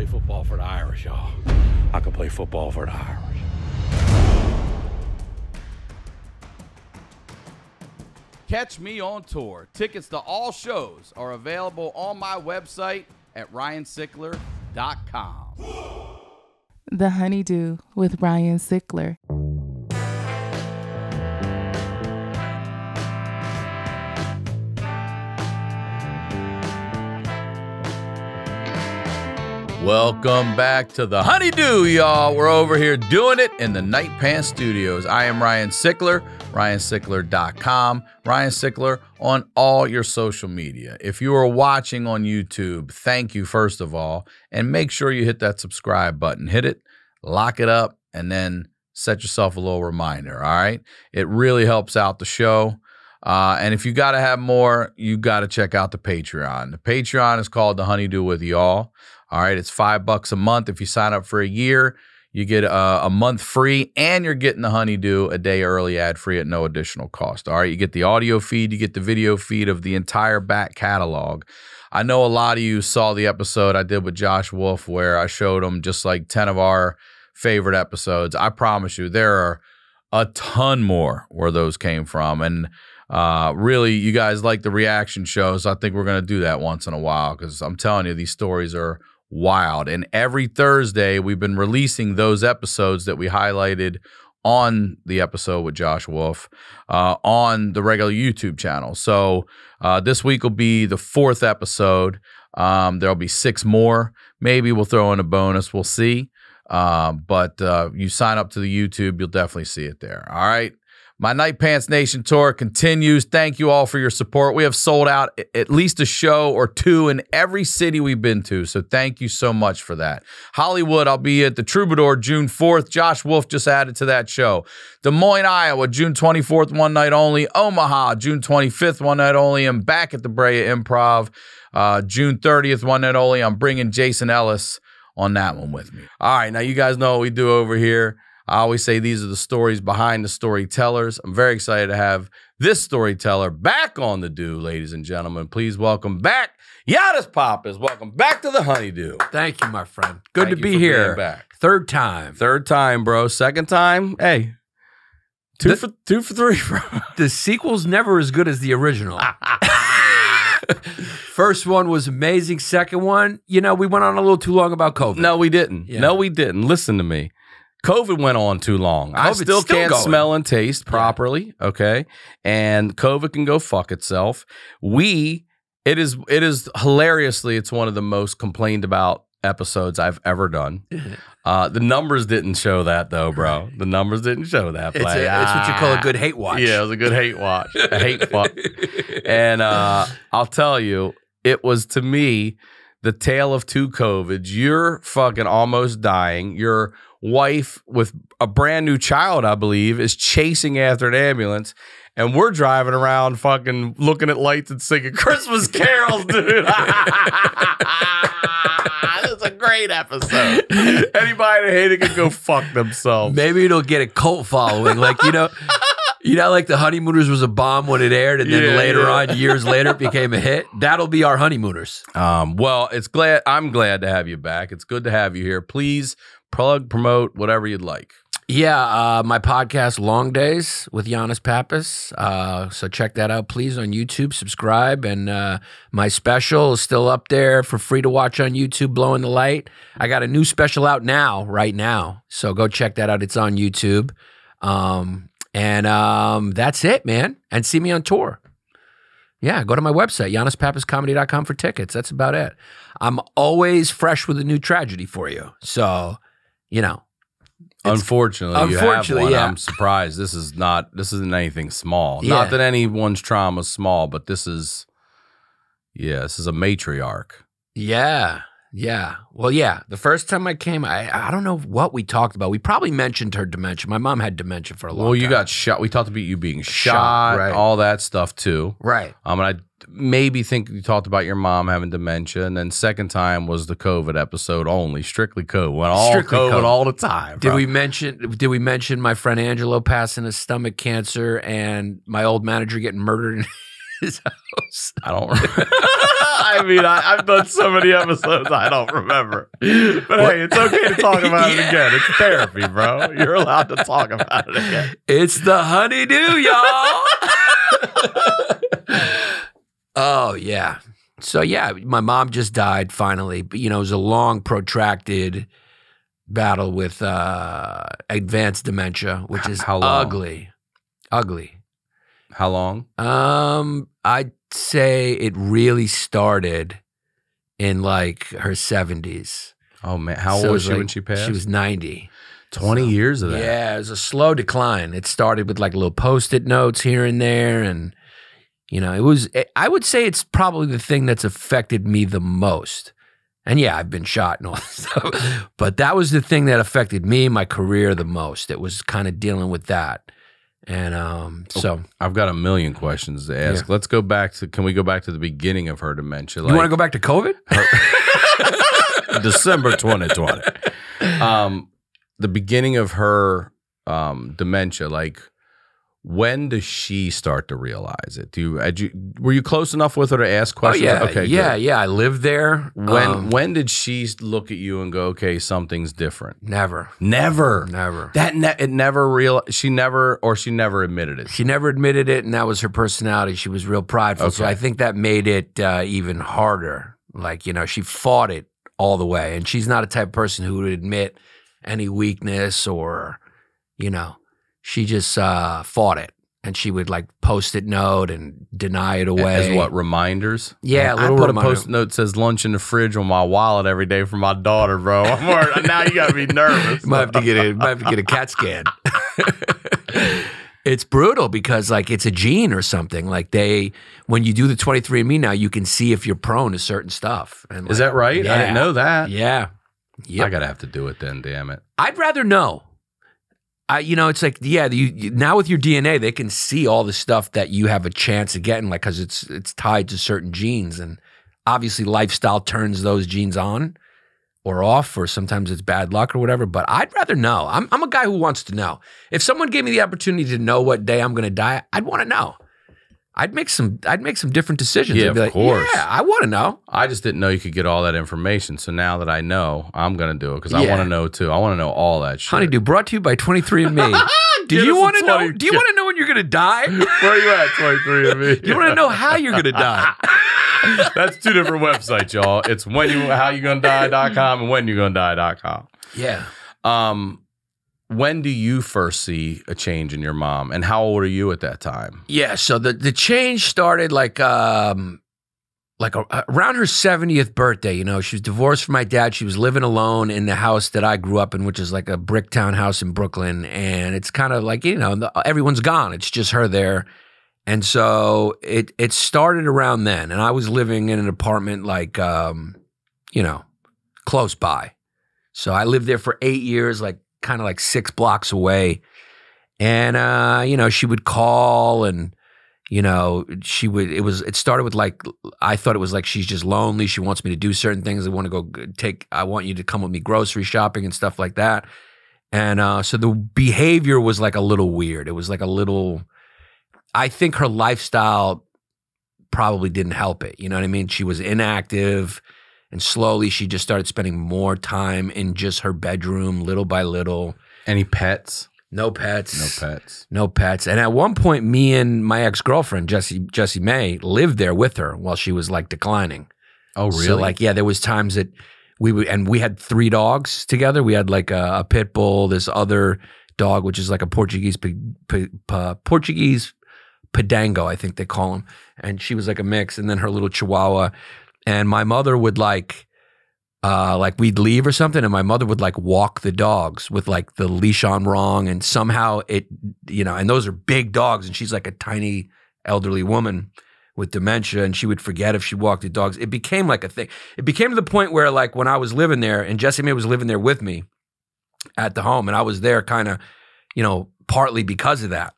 play football for the Irish, y'all. I can play football for the Irish. Catch me on tour. Tickets to all shows are available on my website at ryansickler.com. The HoneyDew with Ryan Sickler. Welcome back to the HoneyDew, y'all. We're over here doing it in the Night Pants Studios. I am Ryan Sickler, ryansickler.com, Ryan Sickler on all your social media. If you are watching on YouTube, thank you, first of all, and make sure you hit that subscribe button. Hit it, lock it up, and then set yourself a little reminder, all right? It really helps out the show. And if you got to have more, you got to check out the Patreon. The Patreon is called The HoneyDew with Y'all. All right, it's $5 a month. If you sign up for a year, you get a month free, and you're getting the HoneyDew a day early, ad-free at no additional cost. All right, you get the audio feed, you get the video feed of the entire back catalog. I know a lot of you saw the episode I did with Josh Wolf where I showed him just like 10 of our favorite episodes. I promise you, there are a ton more where those came from, and really, you guys like the reaction shows. I think we're going to do that once in a while because I'm telling you, these stories are wild. And every Thursday, we've been releasing those episodes that we highlighted on the episode with Josh Wolf on the regular YouTube channel. So this week will be the 4th episode. There'll be 6 more. Maybe we'll throw in a bonus. We'll see. But you sign up to the YouTube, you'll definitely see it there. All right. My Night Pants Nation tour continues. Thank you all for your support. We have sold out at least a show or 2 in every city we've been to, so thank you so much for that. Hollywood, I'll be at the Troubadour June 4th. Josh Wolf just added to that show. Des Moines, Iowa, June 24th, one night only. Omaha, June 25th, one night only. I'm back at the Brea Improv, June 30th, one night only. I'm bringing Jason Ellis on that one with me. All right, now you guys know what we do over here. I always say these are the stories behind the storytellers. I'm very excited to have this storyteller back on the Dew, ladies and gentlemen. Please welcome back Yannis Pappas. Welcome back to the HoneyDew. Thank you, my friend. Good to be here. Back. Third time, bro. Second time, hey, two for 3, bro. The sequel's never as good as the original. First one was amazing. Second one, we went on a little too long about COVID. No, we didn't. Yeah. No, we didn't. Listen to me. COVID went on too long. I still can't smell and taste properly, okay? And COVID can go fuck itself. It is hilariously, it's one of the most complained about episodes I've ever done. The numbers didn't show that, though, bro. The numbers didn't show that. It's what you call a good hate watch. Yeah, it was a good hate watch. A hate fuck. And I'll tell you, it was, to me, the tale of 2 COVIDs. You're fucking almost dying. Your wife with a brand new child, I believe, is chasing after an ambulance, and we're driving around fucking looking at lights and singing Christmas carols, dude. That's a great episode. Anybody that hated it can go fuck themselves. Maybe it'll get a cult following. Like, like the Honeymooners was a bomb when it aired, and then later on, years later, it became a hit. That'll be our Honeymooners. Well, I'm glad to have you back. It's good to have you here. Please plug, promote, whatever you'd like. Yeah, my podcast, Longdays, with Yannis Pappas. So check that out, please, on YouTube. Subscribe. And my special is still up there for free to watch on YouTube, Blowing the Light. I got a new special out right now. So go check that out. It's on YouTube. And that's it, man. And see me on tour. Yeah, go to my website, yannispappascomedy.com for tickets. That's about it. I'm always fresh with a new tragedy for you. So, Unfortunately, you have one. Yeah. I'm surprised. This isn't anything small. Yeah. Not that anyone's trauma is small, but this is a matriarch. Yeah. Yeah. Well, yeah. The first time I came, I don't know what we talked about. We probably mentioned her dementia. My mom had dementia for a long time. Well, you got shot. We talked about you being shot, right. All that stuff too. Right. And I maybe think you talked about your mom having dementia, and then second time was the COVID episode only, strictly COVID. Went all strictly COVID all the time. Did we mention my friend Angelo passing of stomach cancer and my old manager getting murdered his house? I don't remember. I mean, I've done so many episodes, I don't remember. But hey, it's okay to talk about it again. It's therapy, bro. You're allowed to talk about it again. It's the HoneyDew, y'all. Oh, yeah. So, yeah, my mom just died finally. But, you know, it was a long, protracted battle with advanced dementia, which is How long? Ugly. How long? I'd say it really started in like her 70s. Oh, man. How So old it was she like- when she passed? She was 90. 20 years of that. Yeah, it was a slow decline. It started with like little Post-it notes here and there. And, you know, I would say it's probably the thing that's affected me the most. And yeah, I've been shot and all that stuff. But that was the thing that affected me, my career the most. It was kind of dealing with that. And so. I've got a million questions to ask. Yeah. Let's go back to, can we go back to the beginning of her dementia? You want to go back to COVID? December 2020. The beginning of her dementia, like, when does she start to realize it? Were you close enough with her to ask questions? Oh, yeah. Okay, yeah, good. yeah. I lived there. When did she look at you and go, okay, something's different? Never. Never. Never. She never admitted it. She never admitted it, and that was her personality. She was real prideful. So Okay. I think that made it even harder. Like, you know, she fought it all the way. And she's not a type of person who would admit any weakness or, you know, she just fought it. And she would like Post-it note and deny it away. As what, reminders? Yeah, a I little put reminder. a Post-it note that says lunch in the fridge on my wallet every day for my daughter, bro. I'm worried. Now you got to be nervous. You might have to get a CAT scan. It's brutal because like it's a gene or something. Like when you do the 23andMe now, you can see if you're prone to certain stuff. And Is like, that right? I didn't know that. Yeah. Yep. I got to have to do it then, damn it. I'd rather know. You know, it's like, yeah, now with your DNA, they can see all the stuff that you have a chance of getting, like, because it's tied to certain genes. And obviously lifestyle turns those genes on or off, or sometimes it's bad luck or whatever. But I'd rather know. I'm a guy who wants to know. If someone gave me the opportunity to know what day I'm going to die, I'd want to know. I'd make some different decisions. Yeah, I'd be of like, course. yeah, I want to know. I just didn't know you could get all that information. So now that I know, I'm going to do it because I Yeah. want to know too. I want to know all that shit. HoneyDew, brought to you by 23andMe. Do Give you us want a to know? 20 Do you want to know when you're going to die? Where are you at, 23andMe? You want to know how you're going to die? That's two different websites, y'all. It's howyougonnadie.com and whenyougonnadie.com. Yeah. When do you first see a change in your mom, and how old are you at that time? Yeah, so the change started like around her 70th birthday. You know, she was divorced from my dad. She was living alone in the house that I grew up in, which is like a brick town house in Brooklyn. And it's kind of like, you know, everyone's gone. It's just her there. And so it started around then. And I was living in an apartment like, you know, close by. So I lived there for 8 years, like kind of like 6 blocks away. And, you know, she would call and, you know, it started with like, I thought it was like, she's just lonely. She wants me to do certain things. I want you to come with me grocery shopping and stuff like that. And so the behavior was like a little weird. It was like a little, I think her lifestyle probably didn't help it. You know what I mean? She was inactive, and slowly she just started spending more time in just her bedroom, little by little. Any pets? No pets. No pets. No pets. And at one point, me and my ex-girlfriend, Jessie May, lived there with her while she was like declining. Oh, really? So like, yeah, there was times that we had 3 dogs together. We had like a pit bull, this other dog, which is like a Portuguese Padango, I think they call him. And she was like a mix, and then her little Chihuahua. And my mother would like we'd leave or something, and my mother would like walk the dogs with like the leash on wrong, and somehow it, you know, and those are big dogs, and she's like a tiny elderly woman with dementia, and she would forget if she walked the dogs. It became like a thing. It became to the point where like when I was living there, and Jessie May was living there with me at the home, and I was there kind of, you know, partly because of that,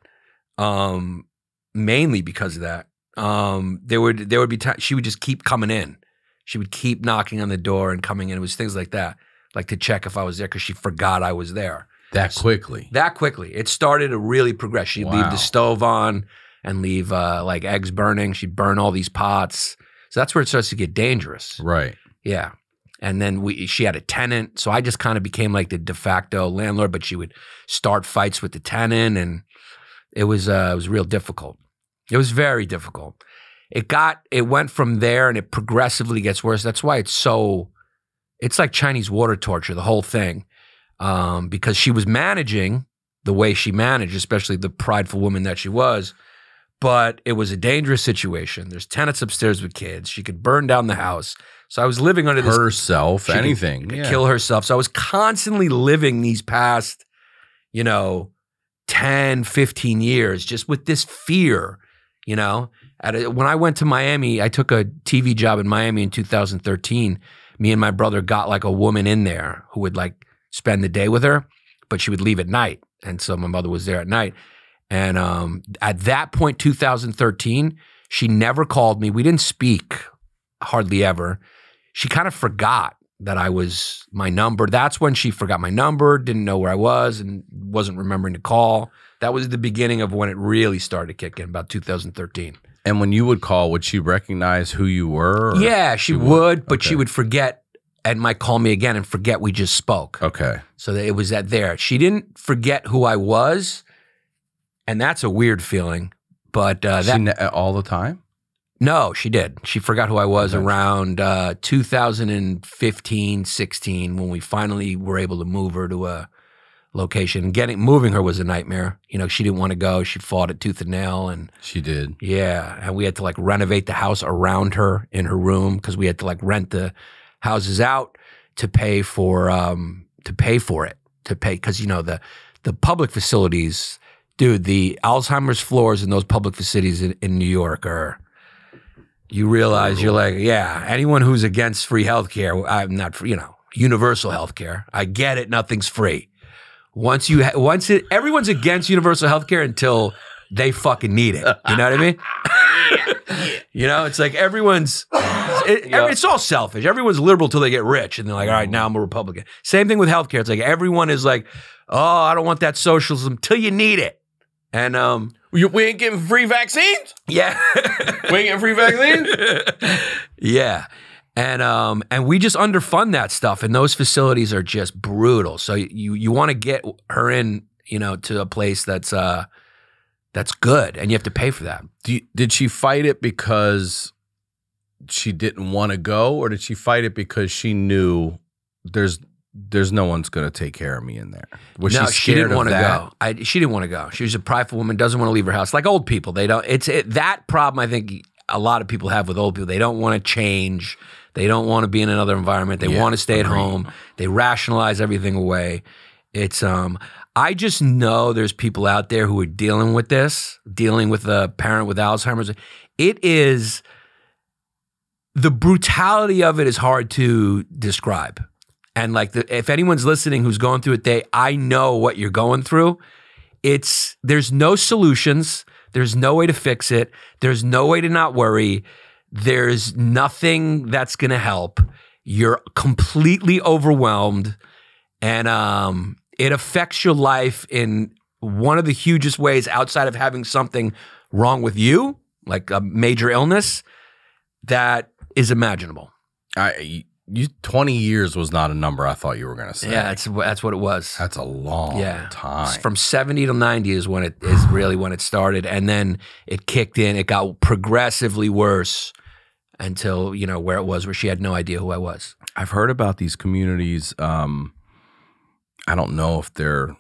mainly because of that. There would be times she would just keep coming in. She would keep knocking on the door and coming in. It was things like that, like to check if I was there because she forgot I was there. That quickly? That quickly. It started to really progress. She'd leave Wow. the stove on and leave like eggs burning. She'd burn all these pots. So that's where it starts to get dangerous. Right. Yeah. And then she had a tenant. So I just kind of became like the de facto landlord, but she would start fights with the tenant, and it was real difficult. It was very difficult. It went from there, and it progressively gets worse. That's why it's like Chinese water torture, the whole thing. Because she was managing the way she managed, especially the prideful woman that she was, but it was a dangerous situation. There's tenants upstairs with kids. She could burn down the house. So I was living under this. Herself, anything. Could kill herself. So I was constantly living these past, 10, 15 years just with this fear, when I went to Miami, I took a TV job in Miami in 2013. Me and my brother got like a woman in there who would like spend the day with her, but she would leave at night. And so my mother was there at night. And at that point, 2013, she never called me. We didn't speak hardly ever. She kind of forgot that I was my number. That's when she forgot my number, didn't know where I was, and wasn't remembering to call. That was the beginning of when it really started to kick in, about 2013. And when you would call, would she recognize who you were? Yeah, she would, but she would forget and might call me again and forget we just spoke. Okay. So it was that there. She didn't forget who I was, and that's a weird feeling. But all the time? No, she did. She forgot who I was around 2015, 16, when we finally were able to move her to a location. Moving her was a nightmare. She didn't want to go. She fought it tooth and nail, and she did. Yeah, and we had to like renovate the house around her in her room because we had to like rent the houses out to pay for it because the public facilities, dude, the Alzheimer's floors in those public facilities in New York are. You realize you're like, yeah, anyone who's against free healthcare, I'm not, universal healthcare. I get it, nothing's free. Everyone's against universal healthcare until they fucking need it. You know what I mean? It's like it's all selfish. Everyone's liberal till they get rich, and they're like, all right, now I'm a Republican. Same thing with healthcare. It's like everyone is like, oh, I don't want that socialism till you need it. And we ain't getting free vaccines? Yeah. We ain't getting free vaccines? Yeah. And we just underfund that stuff, and those facilities are just brutal. So you want to get her in, to a place that's good, and you have to pay for that. Did she fight it because she didn't want to go, or did she fight it because she knew there's no one's going to take care of me in there? She didn't want to go. She didn't want to go. She was a prideful woman, doesn't want to leave her house. Like old people, they don't. That problem I think a lot of people have with old people. They don't want to change. They don't want to be in another environment. They want to stay at home. They rationalize everything away. I just know there's people out there who are dealing with this, dealing with a parent with Alzheimer's. It is, the brutality of it is hard to describe. And like, if anyone's listening who's going through it, I know what you're going through. There's no solutions. There's no way to fix it. There's no way to not worry. There's nothing that's going to help. You're completely overwhelmed, and it affects your life in one of the hugest ways outside of having something wrong with you, like a major illness, that is imaginable. 20 years was not a number I thought you were going to say. Yeah, that's what it was. That's a long time. From 70 to 90 is really when it started, and then it kicked in. It got progressively worse until, where it was, where she had no idea who I was. I've heard about these communities. I don't know if they're,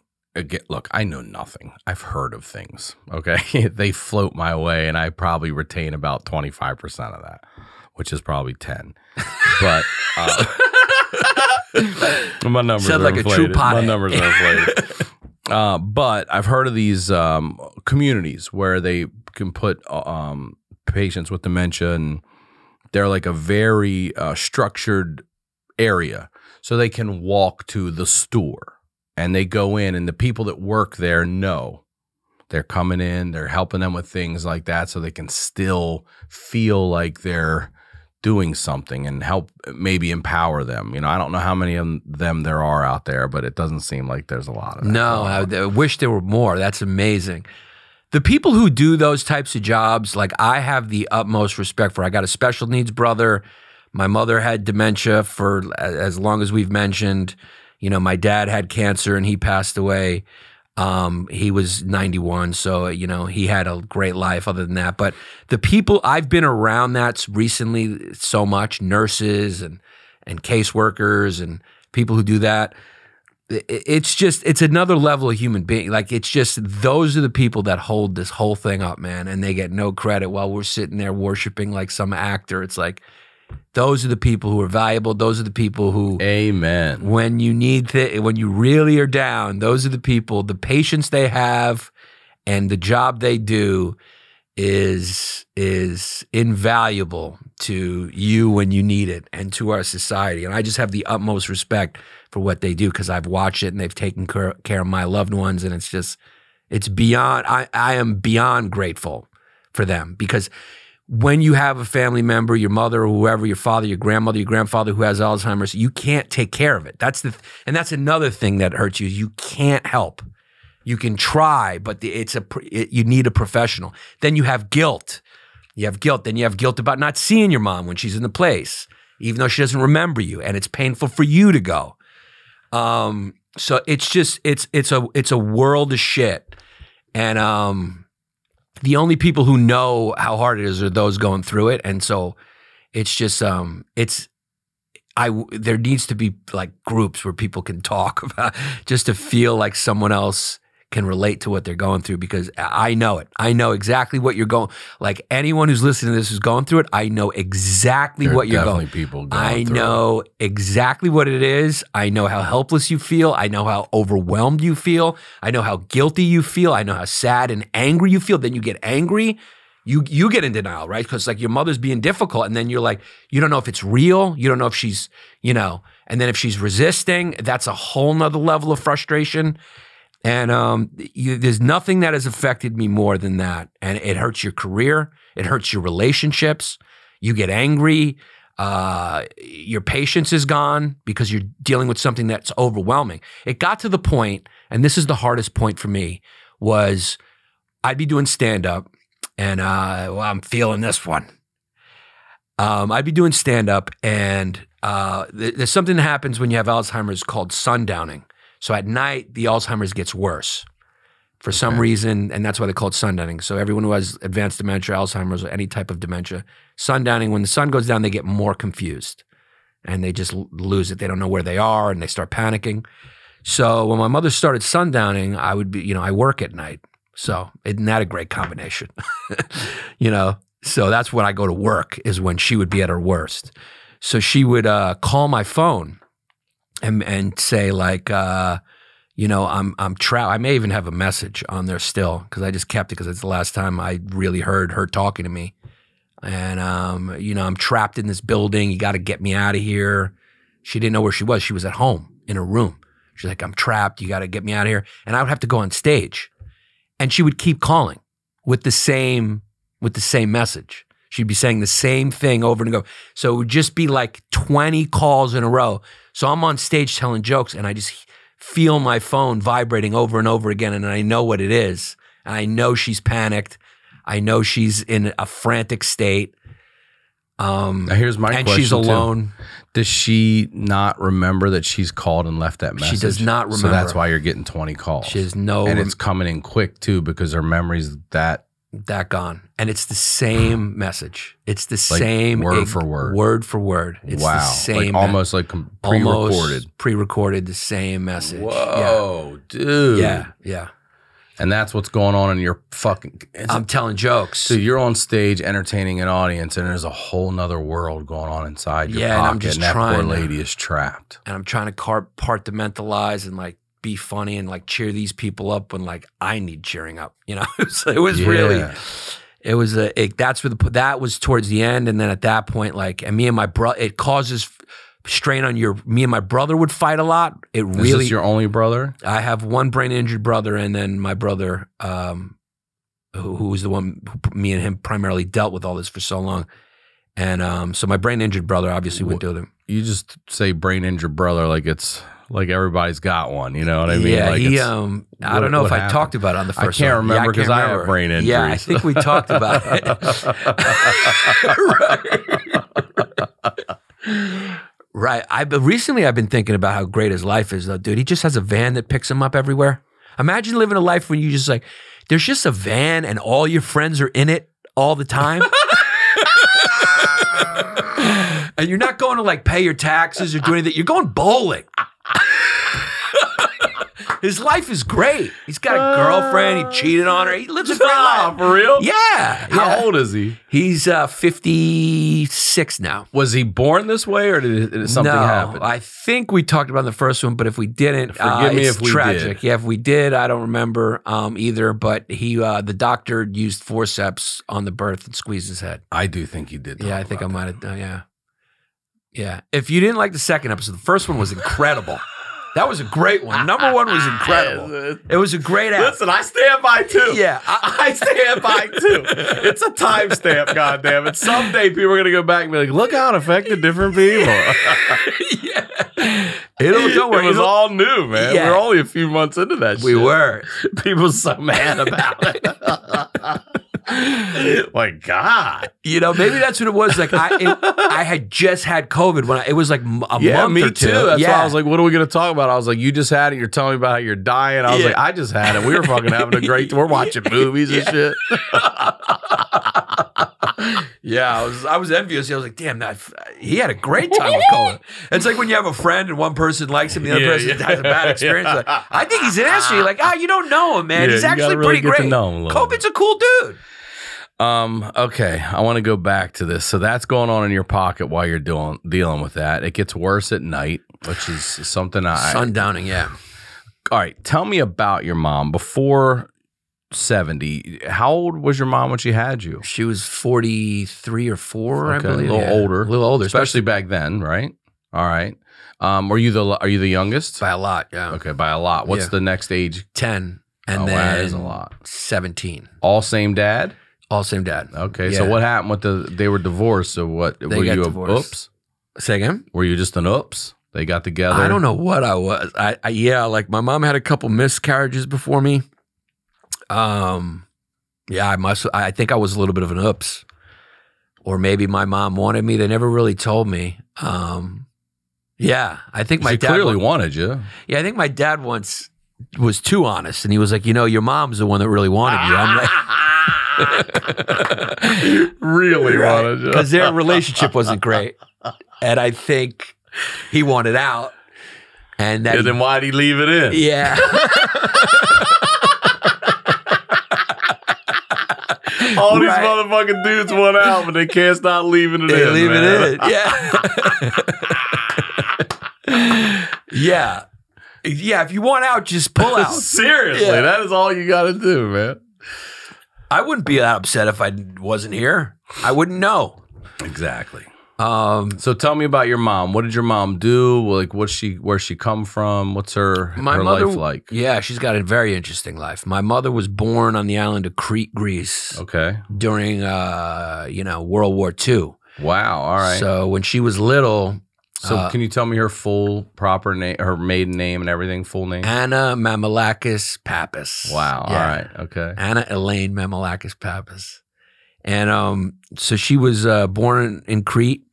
look, I know nothing. I've heard of things, okay? They float my way, and I probably retain about 25% of that, which is probably 10. But my numbers are like inflated. A true pothead. My numbers are inflated. But I've heard of these communities where they can put patients with dementia, and they're like a very structured area. So they can walk to the store, and they go in, and the people that work there know they're coming in, they're helping them with things like that, so they can still feel like they're doing something and help maybe empower them. I don't know how many of them there are out there, but it doesn't seem like there's a lot of that. No, I wish there were more. That's amazing. the people who do those types of jobs, like I have the utmost respect for. I got a special needs brother. My mother had dementia for as long as we've mentioned. You know, my dad had cancer and he passed away. He was 91, so, you know, he had a great life other than that. But the people I've been around that recently so much, nurses and caseworkers and people who do that, it's another level of human being. Like, it's just, those are the people that hold this whole thing up, man, and they get no credit while we're sitting there worshiping like some actor. It's like, those are the people who are valuable. Those are the people who, amen, when you need when you really are down, those are the people, the patience they have and the job they do is invaluable to you when you need it and to our society. And I just have the utmost respect for what they do because I've watched it and they've taken care of my loved ones. And it's beyond, I am beyond grateful for them, because when you have a family member, your mother or whoever, your father, your grandmother, your grandfather who has Alzheimer's, you can't take care of it. And that's another thing that hurts you. You can't help. You can try, but you need a professional. Then you have guilt. You have guilt. Then you have guilt about not seeing your mom when she's in the place, even though she doesn't remember you, and it's painful for you to go. So it's just it's a world of shit, and the only people who know how hard it is are those going through it. And so it's just, there needs to be like groups where people can talk about, just to feel like someone else can relate to what they're going through, because I know it. I know exactly what you're going, like anyone who's listening to this who's going through it, I know exactly what you're going. People I know exactly what it is. I know how helpless you feel. I know how overwhelmed you feel. I know how guilty you feel. I know how sad and angry you feel. Then you get angry. You get in denial, right? Because like your mother's being difficult, and then you're like, you don't know if it's real. You don't know if she's, you know, and then if she's resisting, that's a whole nother level of frustration. And there's nothing that has affected me more than that. And it hurts your career. It hurts your relationships. You get angry. Your patience is gone because you're dealing with something that's overwhelming. It got to the point, and this is the hardest point for me, was I'd be doing stand-up, and well, I'm feeling this one. I'd be doing stand-up, and there's something that happens when you have Alzheimer's called sundowning. So at night, the Alzheimer's gets worse for some reason, and that's why they call it sundowning. So everyone who has advanced dementia, Alzheimer's, or any type of dementia, sundowning, when the sun goes down, they get more confused, and they just lose it. They don't know where they are, and they start panicking. So when my mother started sundowning, I would be, you know, I work at night. So isn't that a great combination? You know, so that's when I go to work, is when she would be at her worst. So she would call my phone and say like, you know, I'm trapped. I may even have a message on there still, because I just kept it because it's the last time I really heard her talking to me. And, you know, I'm trapped in this building. You got to get me out of here. She didn't know where she was. She was at home in her room. She's like, I'm trapped. You got to get me out of here. And I would have to go on stage. And she would keep calling with the same message. She'd be saying the same thing over and over. So it would just be like 20 calls in a row. So I'm on stage telling jokes, and I just feel my phone vibrating over and over again, and I know what it is. And I know she's panicked. I know she's in a frantic state. Now here's my question, and she's alone. Too. Does she not remember that she's called and left that message? She does not remember. So that's why you're getting 20 calls. She has no, and it's coming in quick too, because her memory's that gone. And it's the same message. It's the same word for word. Word for word. It's the same. Like almost like pre-recorded. Almost pre-recorded, the same message. Whoa, dude. Yeah. And that's what's going on in your fucking... I'm telling jokes. So you're on stage entertaining an audience, and there's a whole nother world going on inside your pocket, and I'm just and that trying poor lady is trapped. And I'm trying to compartmentalize and like be funny and like cheer these people up when like I need cheering up. You know, so it was really... It was that was towards the end, and then at that point, like, and me and my brother, it causes strain on me and my brother would fight a lot. Is this your only brother? I have one brain injured brother, and then my brother, who was the one me and him primarily dealt with all this for so long. And so my brain injured brother obviously went through them. You just say brain injured brother like it's like everybody's got one. You know what I mean? Yeah, like he. I don't know if I talked about it on the first. I can't one. remember because I have brain injuries. Yeah, I think we talked about it. Right. Recently I've been thinking about how great his life is, though, dude. He just has a van that picks him up everywhere. Imagine living a life when you just like, there's just a van and all your friends are in it all the time. And you're not going to like pay your taxes or do anything. You're going bowling. His life is great. He's got a girlfriend. He cheated on her. He lives a great life. For real? Yeah. How old is he? He's 56 now. Was he born this way, or did something happen? I think we talked about it in the first one, but if we didn't, Forgive me it's if we tragic. did. Yeah, if we did, I don't remember either. But he, the doctor used forceps on the birth and squeezed his head. I do think he did. Yeah, I think I might have done. Yeah, yeah. If you didn't like the second episode, the first one was incredible. That was a great one. Number one was incredible. It was a great app. Listen, I stand by too. Yeah. I stand by too. It's a timestamp, goddammit. Someday people are going to go back and be like, look how it affected different people. Yeah. Don't worry. It was all new, man. Yeah. We're only a few months into that shit. We were. People so mad about it. My God. You know, maybe that's what it was. Like I had just had COVID when it was like a month me or two. too. That's why I was like, what are we going to talk about? I was like, you just had it. You're telling me about how you're dying. I was like, I just had it. We were fucking having a great, we're watching movies and shit. Yeah, I was envious. I was like, damn, he had a great time with COVID. It's like when you have a friend and one person likes him, the other person has a bad experience. Like, I think he's an asshole. You're like, you don't know him, man. Yeah, he's actually really pretty great. to know him a little COVID's a cool dude. Okay, I want to go back to this. So that's going on in your pocket while you're dealing with that. It gets worse at night, which is something sundowning. Yeah. All right, tell me about your mom before 70. How old was your mom when she had you? She was 43 or 4, Okay, I believe. A little older, especially back then, right? All right. Are you the youngest? By a lot, yeah. Okay, by a lot. What's the next age? 10, and wow, then that is a lot. 17. All same dad? All same dad. Okay, Yeah. so what happened with they were divorced, so what? They were got you divorced. Oops? Say again? Were you just an oops? They got together? I don't know what I was. Yeah, like my mom had a couple miscarriages before me. Yeah, I think I was a little bit of an oops. Or maybe my mom wanted me. They never really told me. Yeah, I think my dad clearly wanted you. Yeah, I think my dad once was too honest, and he was like, your mom's the one that really wanted you. I'm like, really wanted you. Because their relationship wasn't great. And I think he wanted out. And then why'd he leave it in? Yeah. All these motherfucking dudes want out, but they can't stop leaving it in. They leave man. it in. Yeah. Yeah. Yeah, if you want out, just pull out. Seriously, that is all you got to do, man. I wouldn't be that upset if I wasn't here. I wouldn't know. Exactly. So tell me about your mom. What did your mom do? Like, where's she come from? What's her life like? Yeah, she's got a very interesting life. My mother was born on the island of Crete, Greece. Okay. During World War II. Wow. All right. So when she was little. So can you tell me her full proper name, her maiden name and everything, full name? Anna Mammalakis Pappas. Wow. Yeah. All right. Okay. Anna Elaine Mammalakis Pappas. And so she was born in Crete.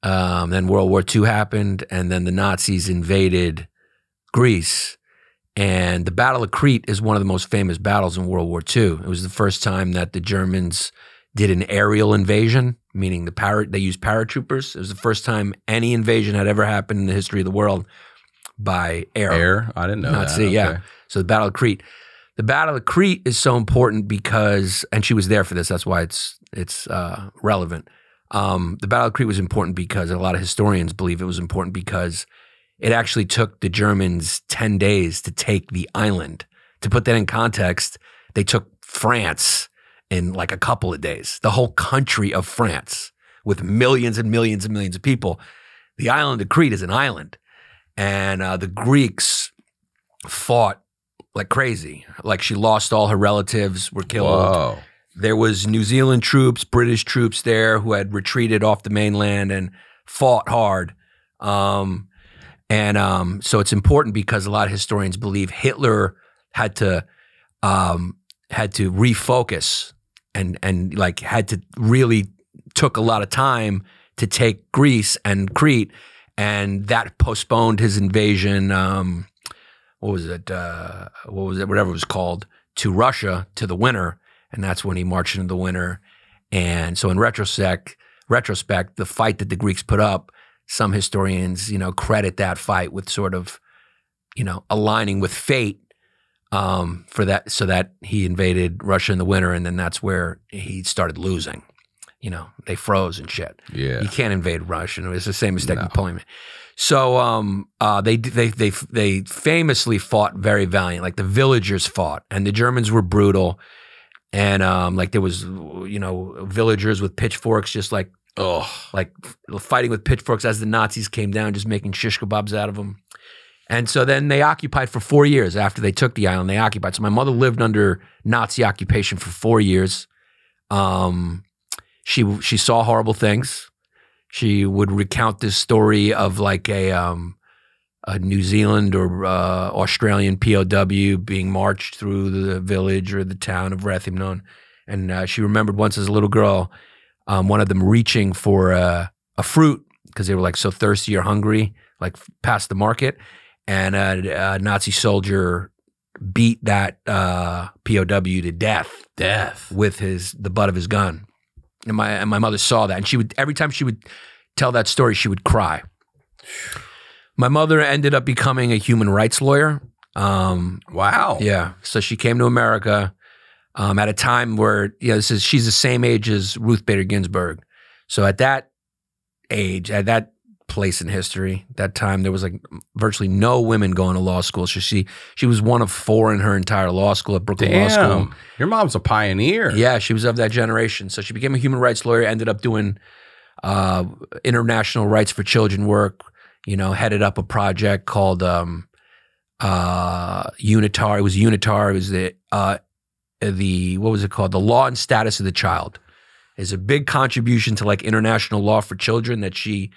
Then World War II happened, and then the Nazis invaded Greece. And the Battle of Crete is one of the most famous battles in World War II. It was the first time that the Germans did an aerial invasion, meaning they used paratroopers. It was the first time any invasion had ever happened in the history of the world by air. Air? I didn't know Not that. sea, yeah. So the Battle of Crete. The Battle of Crete is so important because, and she was there for this, that's why it's relevant. The Battle of Crete was important because, and a lot of historians believe it was important because it actually took the Germans 10 days to take the island. To put that in context, they took France in like a couple of days. The whole country of France with millions and millions and millions of people. The island of Crete is an island. And the Greeks fought like crazy. Like she lost all her relatives, were killed. Whoa. There was New Zealand troops, British troops there who had retreated off the mainland and fought hard. And so it's important because a lot of historians believe Hitler had to refocus and like had to really took a lot of time to take Greece and Crete, and that postponed his invasion. What was it? Whatever it was called, to Russia, to the winter, and that's when he marched into the winter. And so, in retrospect, the fight that the Greeks put up, some historians, credit that fight with sort of, aligning with fate for that, so that he invaded Russia in the winter, and then that's where he started losing. They froze and shit. Yeah, you can't invade Russia. It's the same mistake Napoleon made. So they famously fought very valiant. Like the villagers fought, and the Germans were brutal. And like there was, villagers with pitchforks, just like fighting with pitchforks as the Nazis came down, just making shish kebabs out of them. And so then they occupied for 4 years after they took the island. They occupied. So my mother lived under Nazi occupation for 4 years. She saw horrible things. She would recount this story of like a New Zealand or Australian POW being marched through the village or the town of Rethymnon. And she remembered once as a little girl, one of them reaching for a fruit because they were like so thirsty or hungry, like past the market. And a Nazi soldier beat that POW to death with the butt of his gun. And my mother saw that, and she would, every time she would tell that story, she would cry. My mother ended up becoming a human rights lawyer. Wow. Yeah. So she came to America at a time where she's the same age as Ruth Bader Ginsburg. So at that age, at that place in history, that time, there was like virtually no women going to law school. So she was one of 4 in her entire law school at Brooklyn Law School. Your mom's a pioneer. Yeah, she was of that generation. So she became a human rights lawyer, ended up doing international rights for children work, headed up a project called Unitar. It was Unitar. It was what was it called? The Law and Status of the Child. Is a big contribution to like international law for children that she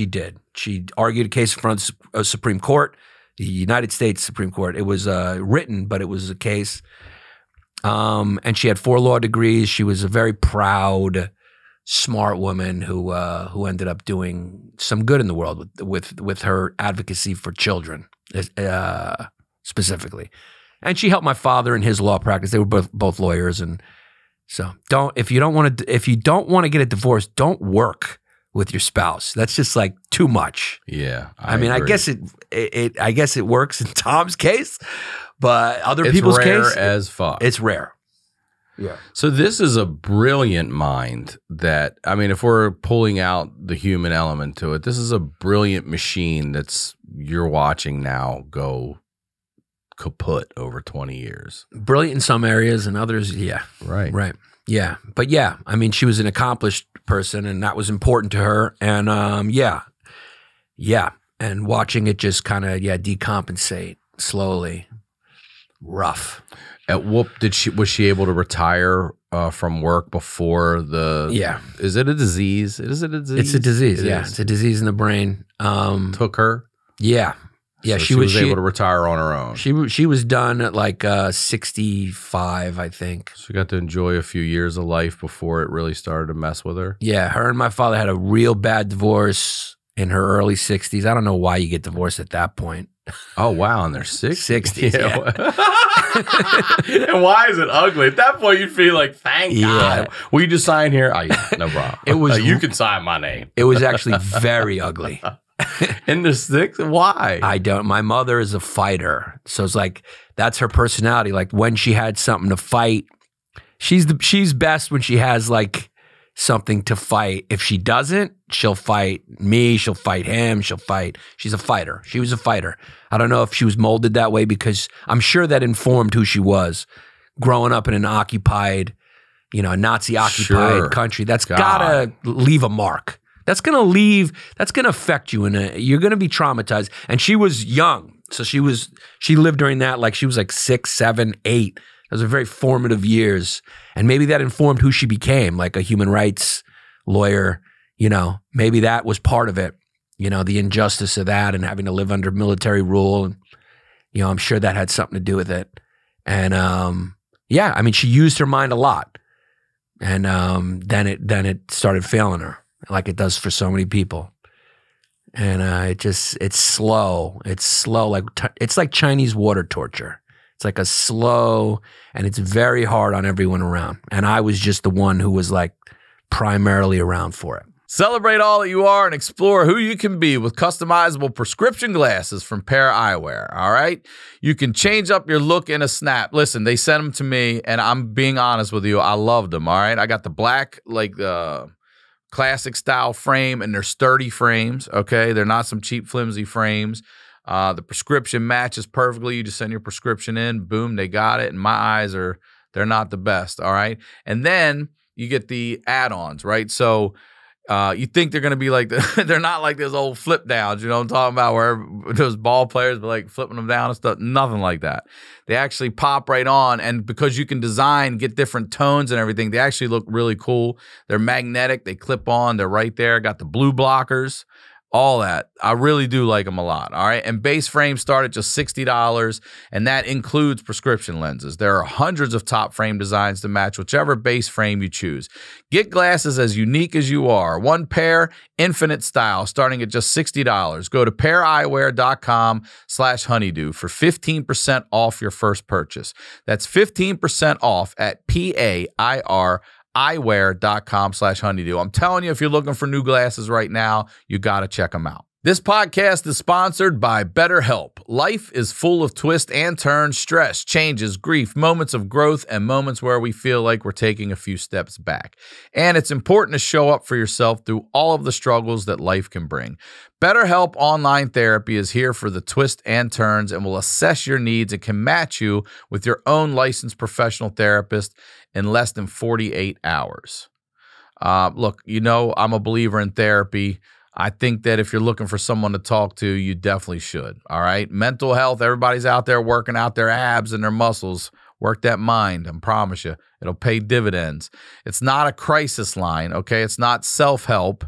did. She argued a case in front of Supreme Court, the United States Supreme Court. It was written, but it was a case. And she had 4 law degrees. She was a very proud, smart woman who ended up doing some good in the world with her advocacy for children, specifically. And she helped my father in his law practice. They were both lawyers, and so if you don't want to get a divorce, don't work with your spouse. That's just like too much. Yeah, I mean, agree. I guess it works in Tom's case, but other people's case, it's rare as fuck. It's rare. Yeah. So this is a brilliant mind that, I mean, if we're pulling out the human element to it, this is a brilliant machine you're watching now go kaput over 20 years. Brilliant in some areas, and others, yeah. Right. Yeah. But yeah, I mean, she was an accomplished person, and that was important to her. And yeah. And watching it just kind of, decompensate slowly. Rough. At what was she able to retire from work before the? Yeah. Is it a disease? Is it a disease? It's a disease. It's a disease in the brain. Took her. Yeah. Yeah. So she was able to retire on her own. She was done at like 65, I think. She got to enjoy a few years of life before it really started to mess with her. Yeah. Her and my father had a real bad divorce in her early 60s. I don't know why you get divorced at that point. Oh, wow. In their 60s. 60s, yeah. And why is it ugly? At that point, you'd feel like, thank God. Will you just sign here? Oh, yeah, no problem. It was. You can sign my name. It was actually very ugly. In the 60s? Why? I don't. My mother is a fighter. So it's like, that's her personality. Like when she had something to fight, she's best when she has like something to fight. If she doesn't, she'll fight me, she'll fight him, she's a fighter. She was a fighter. I don't know if she was molded that way, because I'm sure that informed who she was growing up in an occupied, a Nazi occupied country. That's gotta leave a mark. That's gonna affect you, and you're gonna be traumatized. And she was young. So she lived during that, like she was like 6, 7, 8. Those are very formative years. And maybe that informed who she became, like a human rights lawyer. Maybe that was part of it. you know, the injustice of that and having to live under military rule. And, you know, I'm sure that had something to do with it. And yeah, I mean, she used her mind a lot. And then it started failing her, like it does for so many people. And it's slow. It's slow. Like it's like Chinese water torture. It's like a slow, and it's very hard on everyone around. And I was just the one who was like primarily around for it. Celebrate all that you are and explore who you can be with customizable prescription glasses from Pair Eyewear, all right? You can change up your look in a snap. Listen, they sent them to me, and I'm being honest with you. I loved them, all right? I got the black, like, classic style frame, and they're sturdy frames, okay? They're not some cheap, flimsy frames. The prescription matches perfectly. You just send your prescription in, boom, they got it, and my eyes they're not the best, all right? And then you get the add-ons, right? So you think they're going to be like, they're not like those old flip downs, you know what I'm talking about, where those ball players be like flipping them down and stuff. Nothing like that. They actually pop right on, and because you can get different tones and everything, they actually look really cool. They're magnetic. They clip on. They're right there. Got the blue blockers. All that. I really do like them a lot, all right? And base frames start at just $60, and that includes prescription lenses. There are hundreds of top frame designs to match whichever base frame you choose. Get glasses as unique as you are. One pair, infinite style, starting at just $60. Go to paireyewear.com/honeydew for 15% off your first purchase. That's 15% off at eyewear.com/honeydew. I'm telling you, if you're looking for new glasses right now, you got to check them out. This podcast is sponsored by Betterhelp. Life is full of twists and turns, stress, changes, grief, moments of growth, and moments where we feel like we're taking a few steps back. And it's important to show up for yourself through all of the struggles that life can bring. BetterHelp Online Therapy is here for the twists and turns and will assess your needs and can match you with your own licensed professional therapist in less than 48 hours. Look, you know, I'm a believer in therapy. I think that if you're looking for someone to talk to, you definitely should, all right? Mental health, everybody's out there working out their abs and their muscles. Work that mind, I promise you. It'll pay dividends. It's not a crisis line, okay? It's not self-help.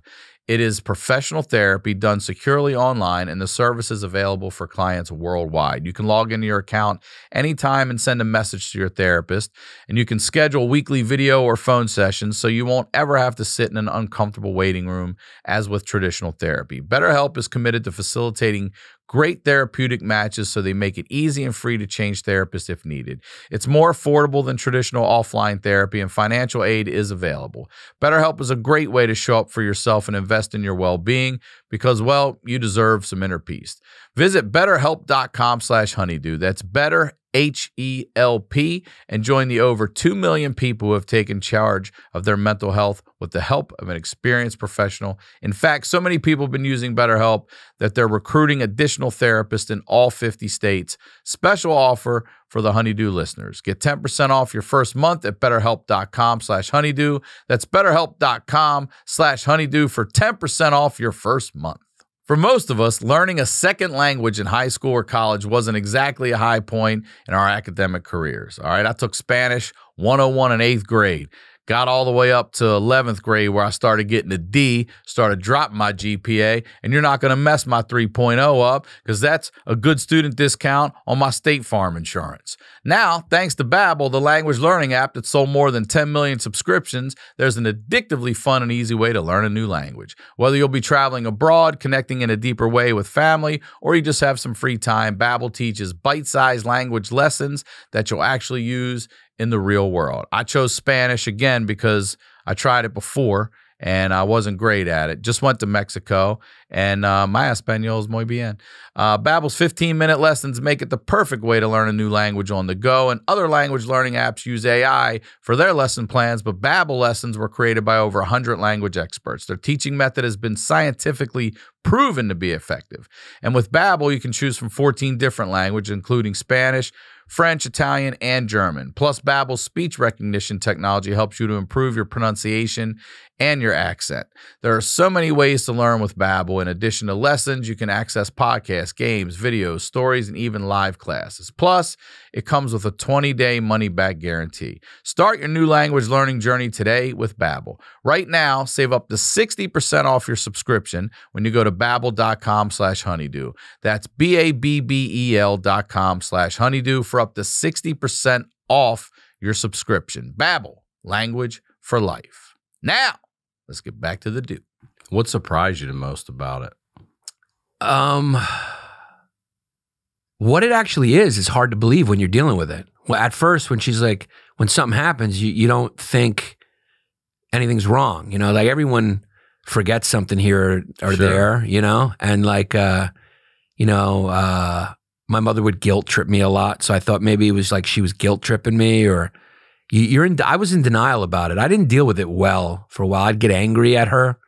It is professional therapy done securely online, and the service is available for clients worldwide. You can log into your account anytime and send a message to your therapist, and you can schedule weekly video or phone sessions so you won't ever have to sit in an uncomfortable waiting room as with traditional therapy. BetterHelp is committed to facilitating great therapeutic matches so they make it easy and free to change therapists if needed. It's more affordable than traditional offline therapy, and financial aid is available. BetterHelp is a great way to show up for yourself and invest in your well-being because, well, you deserve some inner peace. Visit betterhelp.com/honeydew. That's better, H-E-L-P, and join the over 2 million people who have taken charge of their mental health with the help of an experienced professional. In fact, so many people have been using BetterHelp that they're recruiting additional therapists in all 50 states. Special offer for the Honeydew listeners. Get 10% off your first month at betterhelp.com/honeydew. That's betterhelp.com/honeydew for 10% off your first month. For most of us, learning a second language in high school or college wasn't exactly a high point in our academic careers. All right, I took Spanish 101 in 8th grade. Got all the way up to 11th grade where I started getting a D, started dropping my GPA, and you're not going to mess my 3.0 up because that's a good student discount on my State Farm insurance. Now, thanks to Babbel, the language learning app that sold more than 10 million subscriptions, there's an addictively fun and easy way to learn a new language. Whether you'll be traveling abroad, connecting in a deeper way with family, or you just have some free time, Babbel teaches bite-sized language lessons that you'll actually use in the real world. I chose Spanish again because I tried it before and I wasn't great at it. Just went to Mexico and my español es muy bien. Babbel's 15-minute lessons make it the perfect way to learn a new language on the go, and other language learning apps use AI for their lesson plans, but Babbel lessons were created by over 100 language experts. Their teaching method has been scientifically proven to be effective. And with Babbel, you can choose from 14 different languages, including Spanish, French, Italian, and German. Plus, Babbel's speech recognition technology helps you to improve your pronunciation and your accent. There are so many ways to learn with Babbel. In addition to lessons, you can access podcasts, games, videos, stories, and even live classes. Plus, it comes with a 20-day money-back guarantee. Start your new language learning journey today with Babbel. Right now, save up to 60% off your subscription when you go to babbel.com/honeydew. That's BABBEL.com/honeydew for up to 60% off your subscription. Babbel, language for life. Now, let's get back to the do. What surprised you the most about it? What it actually is hard to believe when you're dealing with it. Well, at first, when she's like, when something happens, you don't think anything's wrong. You know, like everyone forgets something here or there, you know? And like, my mother would guilt trip me a lot. So I thought maybe it was like she was guilt tripping me, or I was in denial about it. I didn't deal with it well for a while. I'd get angry at her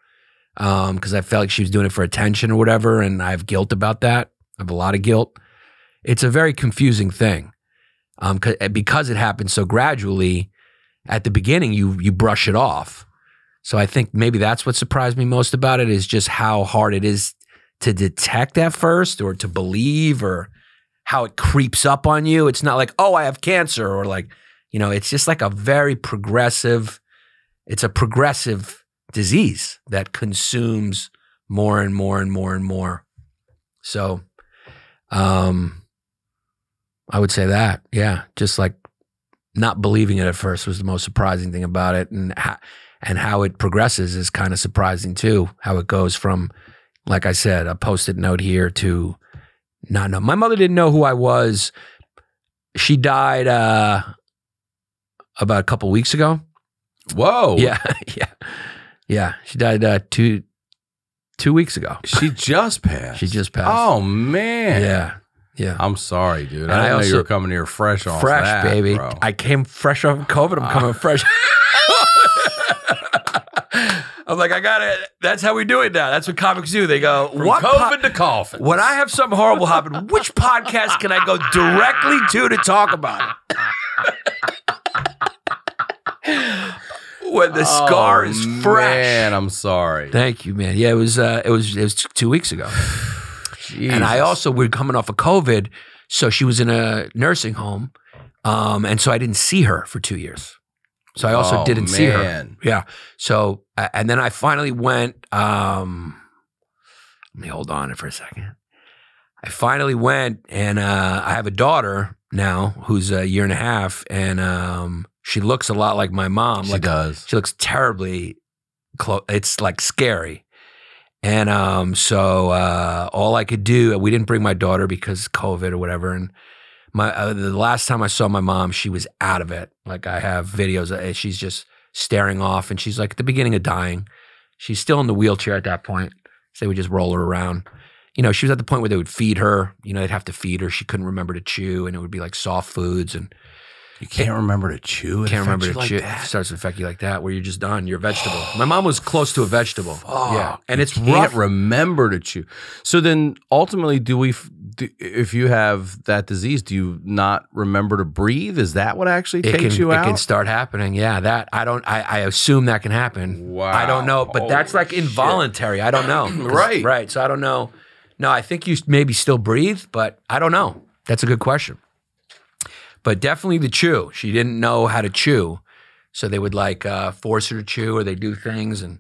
because I felt like she was doing it for attention or whatever. And I have guilt about that. I have a lot of guilt. It's a very confusing thing because it happens so gradually. At the beginning, you brush it off. So I think maybe that's what surprised me most about it, is just how hard it is to detect at first, or to believe, or how it creeps up on you. It's not like, oh, I have cancer, or like, it's just like a very progressive, it's a progressive disease that consumes more and more and more and more. So, I would say that, yeah, just like not believing it at first was the most surprising thing about it, and how it progresses is kind of surprising too. How it goes from, like I said, a Post-it note here to not know. My mother didn't know who I was. She died about a couple weeks ago. Whoa! Yeah. She died 2 weeks ago. She just passed. She just passed. Oh man. Yeah. I'm sorry, dude. And I didn't know you also- were coming here fresh off Fresh, that, baby. bro. I came fresh off COVID. I'm coming fresh. I'm like, I got it. That's how we do it now. That's what comics do. They go, From what COVID to coffin. when I have something horrible happen, which podcast can I go directly to talk about it? When the scar is fresh. Man, I'm sorry. Thank you, man. Yeah, it was 2 weeks ago. Jesus. And we're coming off of COVID, so she was in a nursing home, and so I didn't see her for 2 years. So I also didn't see her. Man. Yeah. So, and then I finally went, let me hold on for a second. I finally went, and I have a daughter now who's a year and a half, and she looks a lot like my mom. She does. She looks terribly close. It's like scary. And so all I could do, we didn't bring my daughter because COVID or whatever. And the last time I saw my mom, she was out of it. Like, I have videos. She's just staring off, and she's like at the beginning of dying. She's still in the wheelchair at that point. So they would just roll her around. She was at the point where they would feed her. They'd have to feed her. She couldn't remember to chew, and it would be like soft foods. And You can't remember to chew. can't remember to like chew. that? It starts to affect you like that, where you're just done. You're a vegetable. My mom was close to a vegetable. Yeah, and it's Can't rough. remember to chew. So then, ultimately, if you have that disease, do you not remember to breathe? Is that what actually takes you out? It can start happening. Yeah, that I assume that can happen. Wow. I don't know, but that's like Holy shit. involuntary. I don't know. Right. Right. So I don't know. No, I think you maybe still breathe, but I don't know. That's a good question. But definitely the chew. She didn't know how to chew, so they would like force her to chew, or they do things, and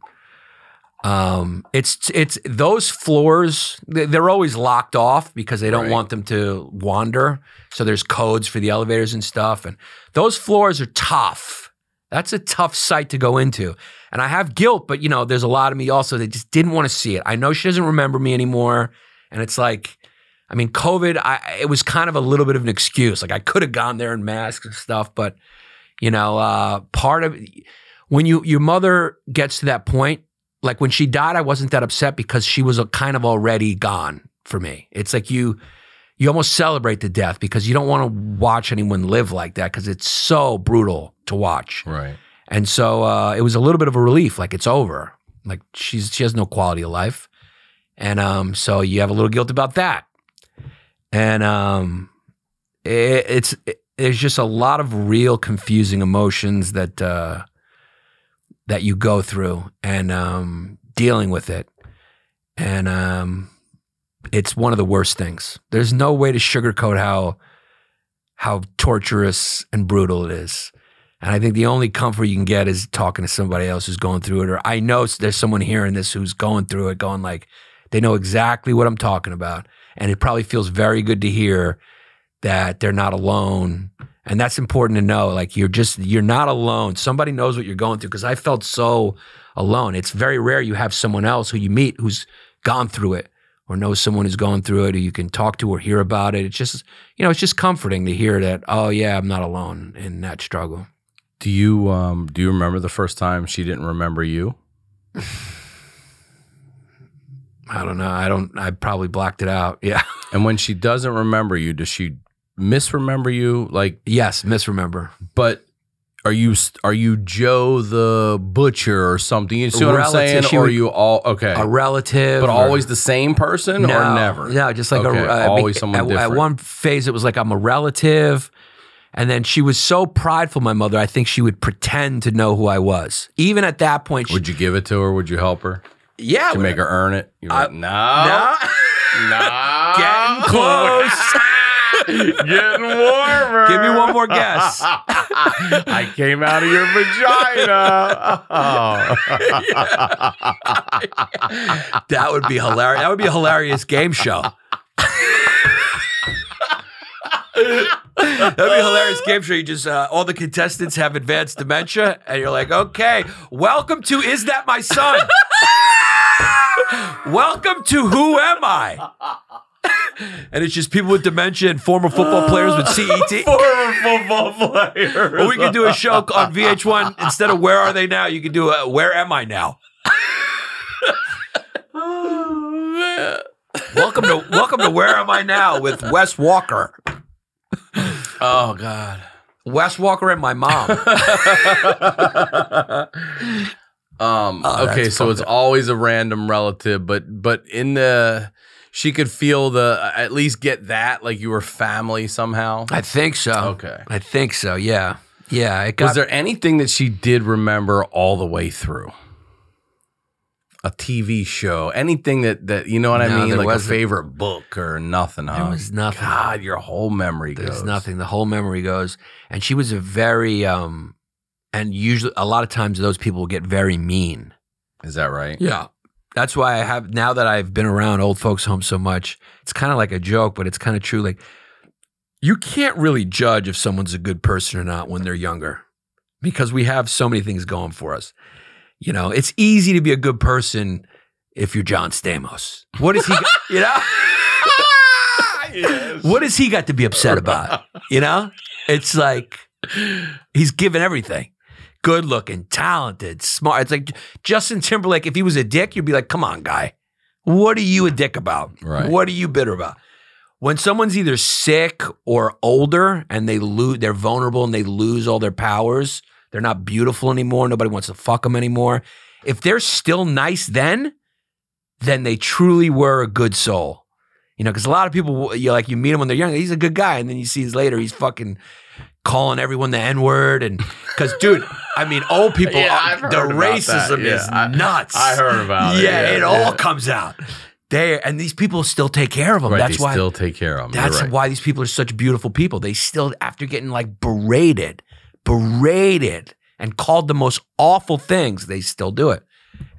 it's those floors. They're always locked off because they don't want them to wander. So there's codes for the elevators and stuff, and those floors are tough. That's a tough site to go into, and I have guilt, but there's a lot of me also that just didn't want to see it. I know she doesn't remember me anymore, and it's like, I mean, COVID, it was kind of a little bit of an excuse. Like, I could have gone there in masks and stuff, but, part of when your mother gets to that point, like when she died, I wasn't that upset because she was kind of already gone for me. It's like you almost celebrate the death because you don't want to watch anyone live like that because it's so brutal to watch. Right. And so it was a little bit of a relief, like it's over. Like she has no quality of life. And so you have a little guilt about that. And there's just a lot of real confusing emotions that that you go through and dealing with it. And it's one of the worst things. There's no way to sugarcoat how torturous and brutal it is. And I think the only comfort you can get is talking to somebody else who's going through it. Or I know there's someone hearing this who's going through it, going like, they know exactly what I'm talking about. And it probably feels very good to hear that they're not alone. And that's important to know. Like, you're not alone. Somebody knows what you're going through, because I felt so alone. It's very rare you have someone else who you meet who's gone through it, or knows someone who's gone through it, who you can talk to or hear about it. It's just, it's just comforting to hear that, oh yeah, I'm not alone in that struggle. Do you remember the first time she didn't remember you? I don't know. I probably blocked it out. Yeah. And when she doesn't remember you, does she misremember you? Like, yes, misremember. But are you Joe the butcher or something? You see what I'm saying? Or are you all okay? A relative, but always the same person, or never? No, just like always someone different. At one phase, it was like I'm a relative, and then she was so prideful. My mother, I think she would pretend to know who I was. Even at that point, would you give it to her? Would you help her? Yeah, to make her earn it. You're like, no, getting close. Getting warmer. Give me one more guess. I came out of your vagina. That would be hilarious. That would be a hilarious game show. That'd be a hilarious game show. You just all the contestants have advanced dementia, and you're like, okay, welcome to Is That My Son? Welcome to Who Am I? And it's just people with dementia and former football players with CET. Former football players. Or we could do a show on VH1 instead of Where Are They Now? You could do Where Am I Now? Oh man! Welcome to Where Am I Now with Wes Walker. Oh God, Wes Walker and my mom. Okay, so it's always a random relative, but in the. She could feel at least get that, like you were family somehow? I think so. Okay. I think so, yeah. Yeah. Was there anything that she did remember all the way through? A TV show? Anything that you know what I mean? Like a favorite book or nothing, huh? There was nothing. God, your whole memory goes. There's nothing. The whole memory goes. And she was a very, and usually, a lot of times those people get very mean. Is that right? Yeah. That's why now that I've been around old folks' homes so much, it's kind of like a joke, but it's kind of true. Like, you can't really judge if someone's a good person or not when they're younger, because we have so many things going for us. It's easy to be a good person if you're John Stamos. What is he, Yes. What has he got to be upset about? It's like he's given everything. Good looking, talented, smart. It's like Justin Timberlake. If he was a dick, you'd be like, come on, guy. What are you a dick about? Right. What are you bitter about? When someone's either sick or older and they're vulnerable and they lose all their powers, they're not beautiful anymore. Nobody wants to fuck them anymore. If they're still nice then they truly were a good soul. Because a lot of people, you meet him when they're young. He's a good guy. And then you see later, he's fucking calling everyone the N-word. And because, dude, old people, the racism is nuts. I heard about it. Yeah, it all comes out. And these people still take care of them. Right, that's they why still take care of them. That's why these people are such beautiful people. They still, after getting berated, and called the most awful things, they still do it.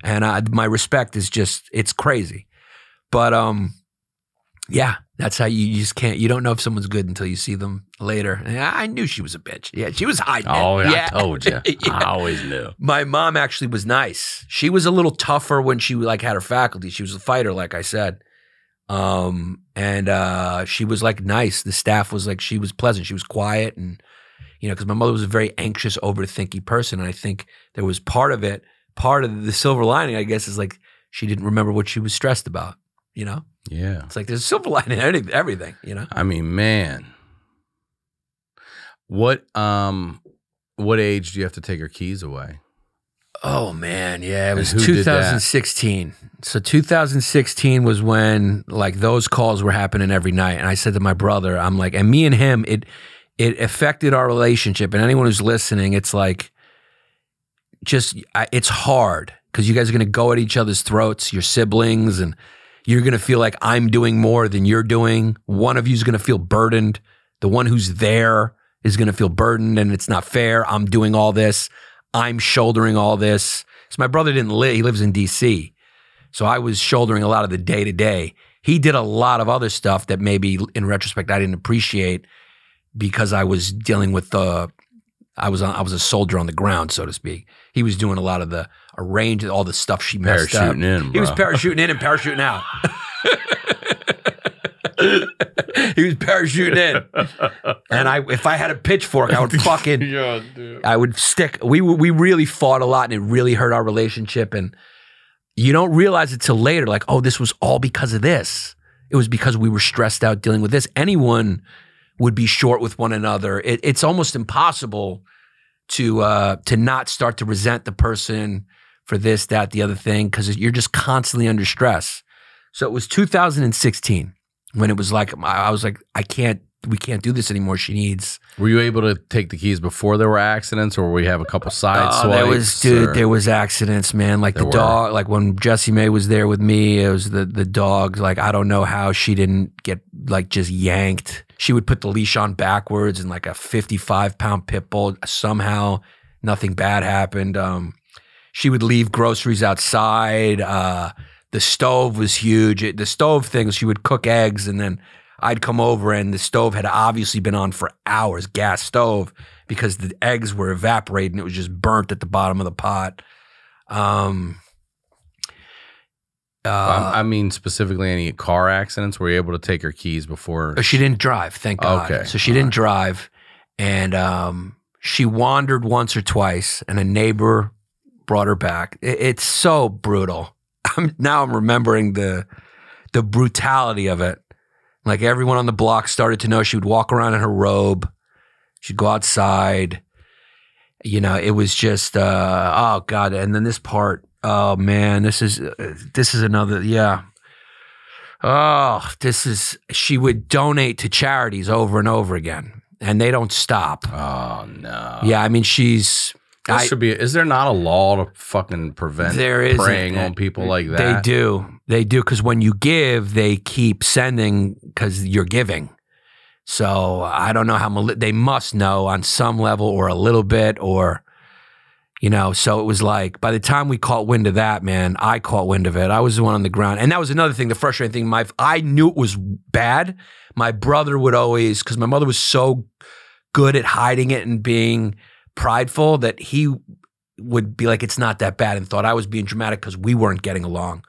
And my respect is just, it's crazy. But yeah, that's how you just can't, you don't know if someone's good until you see them later. And I knew she was a bitch. Yeah, she was hiding it. Oh, yeah. I told you. Yeah. I always knew. My mom actually was nice. She was a little tougher when she had her faculty. She was a fighter, like I said. And she was nice. The staff was she was pleasant. She was quiet, and because my mother was a very anxious, overthinking person. And I think there was part of the silver lining, I guess, is she didn't remember what she was stressed about, Yeah. It's there's a silver lining in everything, Man. What age do you have to take her keys away? Oh man, yeah, it was who did that? 2016. So 2016 was when like those calls were happening every night, and I said to my brother, I'm like, and me and him, it affected our relationship. And anyone who's listening, it's like, it's hard because you guys are gonna go at each other's throats, your siblings, and you're gonna feel like I'm doing more than you're doing. One of you's gonna feel burdened. The one who's there is gonna feel burdened, and it's not fair. I'm doing all this. I'm shouldering all this. So my brother didn't live, he lives in DC. So I was shouldering a lot of the day-to-day. He did a lot of other stuff that maybe in retrospect I didn't appreciate because I was dealing with I was a soldier on the ground, so to speak. He was doing a lot of the all the stuff she messed up. Parachuting in, bro. He was parachuting in and parachuting out. He was parachuting in, and if I had a pitchfork, I would fucking, I would stick. We really fought a lot, and it really hurt our relationship. And you don't realize it till later, like, oh, this was all because of this. It was because we were stressed out dealing with this. Anyone would be short with one another. It's almost impossible to not start to resent the person for this, that, the other thing, because you're just constantly under stress. So it was 2016. When it was like, I was like, we can't do this anymore. She needs. Were you able to take the keys before there were accidents, or we have a couple side swipes? There was accidents, man. Like the dog, like when Jessie Mae was there with me, it was the dog. Like, I don't know how she didn't get like just yanked. She would put the leash on backwards, and like a 55-pound pit bull. Somehow nothing bad happened. She would leave groceries outside. The stove was huge. The stove thing, she would cook eggs, and then I'd come over, and the stove had obviously been on for hours, gas stove, because the eggs were evaporating. It was just burnt at the bottom of the pot. I mean, specifically any car accidents? Were you able to take her keys before? She didn't drive, thank God. Okay. So she didn't drive, and she wandered once or twice, and a neighbor brought her back. It's so brutal. Now I'm remembering the brutality of it. Like everyone on the block started to know she would walk around in her robe. She'd go outside. You know, it was just, oh God. And then this part, oh man, this is another, yeah. Oh, she would donate to charities over and over again, and they don't stop. Oh no. Yeah, I mean, is there not a law to fucking prevent preying on people like that? They do, because when you give, they keep sending because you're giving. So I don't know how they must know on some level or a little bit, or, you know, so it was like, by the time we caught wind of that, man, I caught wind of it. I was the one on the ground. And that was another thing, the frustrating thing. I knew it was bad. My brother would always, because my mother was so good at hiding it and being prideful, that he would be like, it's not that bad, and thought I was being dramatic because we weren't getting along.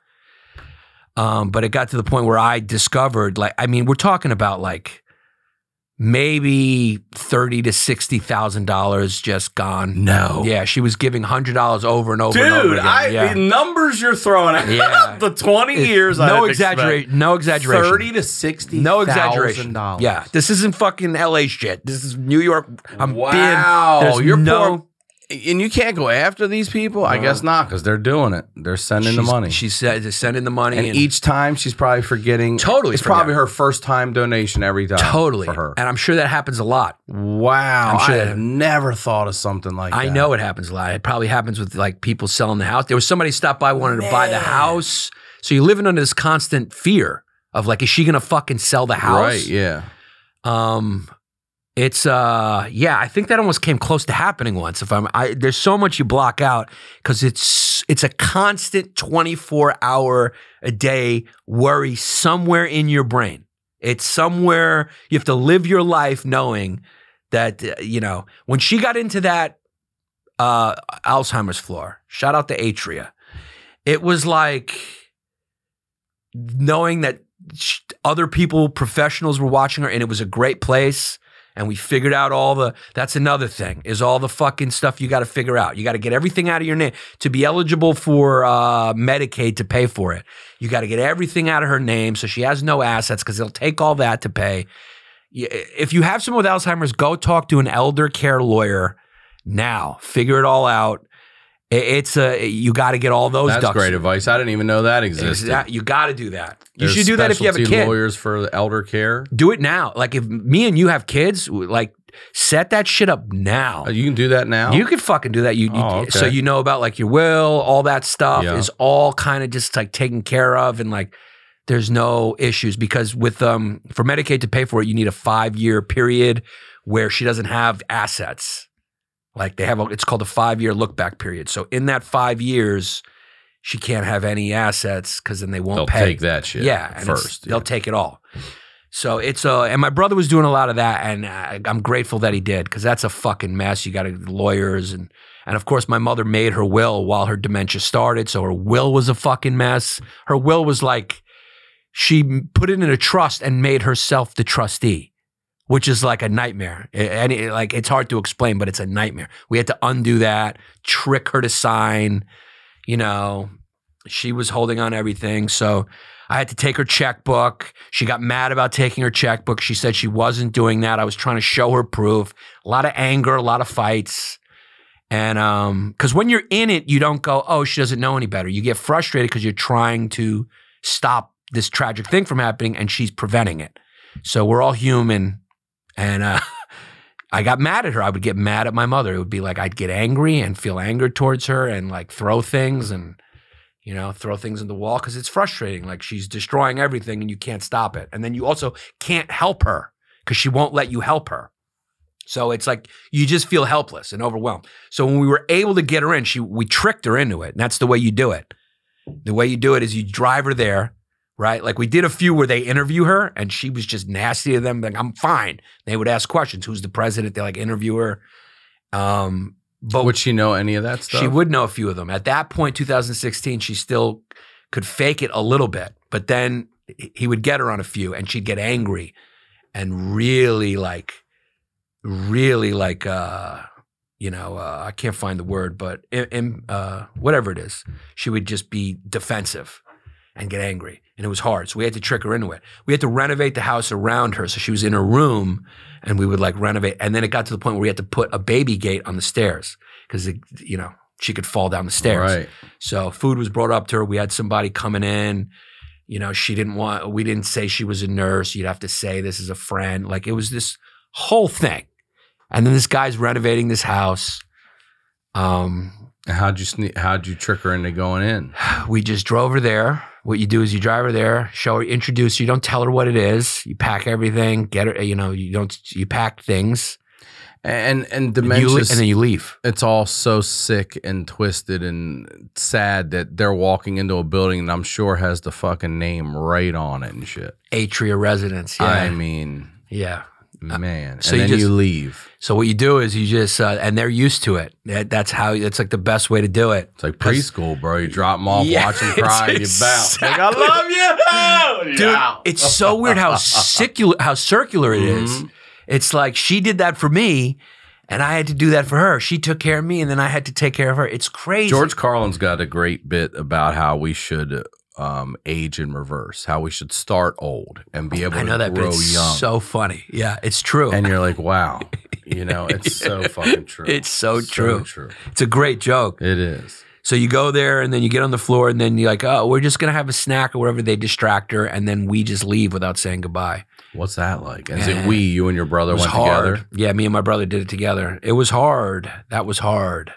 But it got to the point where I discovered, like, I mean, we're talking about like maybe $30,000 to $60,000 just gone. No. Yeah, she was giving $100 over and over Dude, and over again. the numbers you're throwing at the 20 years. No exaggeration. 30 to 60. No exaggeration. Yeah, this isn't fucking LA shit. This is New York. Wow, poor. And you can't go after these people? I guess not, because they're doing it. They're sending the money. She said they're sending the money. And each time she's probably forgetting. Totally. It's probably her first time donation every time. Totally. For her. And I'm sure that happens a lot. Wow. I have never thought of something like that. I know it happens a lot. It probably happens with like people selling the house. There was somebody stopped by, wanted to buy the house. So you're living under this constant fear of like, is she going to fucking sell the house? Right, yeah. It's yeah, I think that almost came close to happening once. There's so much you block out because it's a constant 24-hour a day worry somewhere in your brain. It's somewhere you have to live your life knowing that you know, when she got into that Alzheimer's floor, shout out to Atria. It was like knowing that other people, professionals were watching her, and it was a great place. And we figured out that's another thing, is all the fucking stuff you got to figure out. You got to get everything out of your name. To be eligible for Medicaid to pay for it, you got to get everything out of her name so she has no assets, because they'll take all that to pay. If you have someone with Alzheimer's, go talk to an elder care lawyer now. Figure it all out. You got to get all those That's ducks. great advice. I didn't even know that existed. You got to do that. You There's should do that if you have a specialty kid. lawyers for the elder care. Do it now. Like if me and you have kids, like set that shit up now. You can do that now? You can fucking do that. Okay. So you know about like your will, all that stuff Yeah. is all kind of just like taken care of, and like there's no issues because with for Medicaid to pay for it, you need a 5-year period where she doesn't have assets. Like they have, it's called a 5-year look back period. So in that 5 years, she can't have any assets because then they won't They'll pay. take that shit first. They'll take it all. So it's and my brother was doing a lot of that, and I'm grateful that he did because that's a fucking mess. You got lawyers and of course my mother made her will while her dementia started, so her will was a fucking mess. Her will was like she put it in a trust and made herself the trustee, which is like a nightmare. And like it's hard to explain, but it's a nightmare. We had to undo that, trick her to sign. You know, she was holding on everything, so. I had to take her checkbook. She got mad about taking her checkbook. She said she wasn't doing that. I was trying to show her proof. A lot of anger, a lot of fights. And because when you're in it, you don't go, oh, she doesn't know any better. You get frustrated because you're trying to stop this tragic thing from happening and she's preventing it. So we're all human. And I got mad at her. I would get mad at my mother. It would be like I'd get angry and feel anger towards her and like throw things and you know, throw things in the wall because it's frustrating. Like she's destroying everything and you can't stop it. And then you also can't help her because she won't let you help her. So it's like you just feel helpless and overwhelmed. So when we were able to get her in, we tricked her into it. And that's the way you do it. The way you do it is you drive her there, right? Like we did a few where they interview her and she was just nasty to them. Like, I'm fine. They would ask questions. Who's the president? They like interview her. But would she know any of that stuff? She would know a few of them. At that point, 2016, she still could fake it a little bit. But then he would get her on a few and she'd get angry and really like, I can't find the word, but whatever it is, she would just be defensive and get angry. And it was hard. So we had to trick her into it. We had to renovate the house around her. So she was in her room and we would like renovate. And then it got to the point where we had to put a baby gate on the stairs because, she could fall down the stairs. Right. So food was brought up to her. We had somebody coming in. We didn't say she was a nurse. You'd have to say this is a friend. Like it was this whole thing. And then this guy's renovating this house. How'd you trick her into going in? We just drove her there. What you do is you drive her there, show her, introduce her. You don't tell her what it is. You pack everything, get her, you pack things. And dementia, and then you leave. It's all so sick and twisted and sad that they're walking into a building that I'm sure has the fucking name right on it and shit. Atria Residence, yeah. I mean, yeah. Man. So and then you leave. So what you do is you just, and they're used to it. That's like the best way to do it. It's like preschool, bro. You drop them off, watch them cry, you bounce. Like, I love you. Dude, it's so weird how circular it is. It's like she did that for me and I had to do that for her. She took care of me and then I had to take care of her. It's crazy. George Carlin's got a great bit about how we should age in reverse, how we should start old and be able to grow young. So funny. Yeah, it's true. And you're like, wow, it's so fucking true. It's so true. It's a great joke. It is. So you go there and then you get on the floor and then you're like, oh, we're just going to have a snack or whatever. They distract her and then we just leave without saying goodbye. What's that like? Is it you and your brother went together? Yeah, me and my brother did it together. It was hard. That was hard.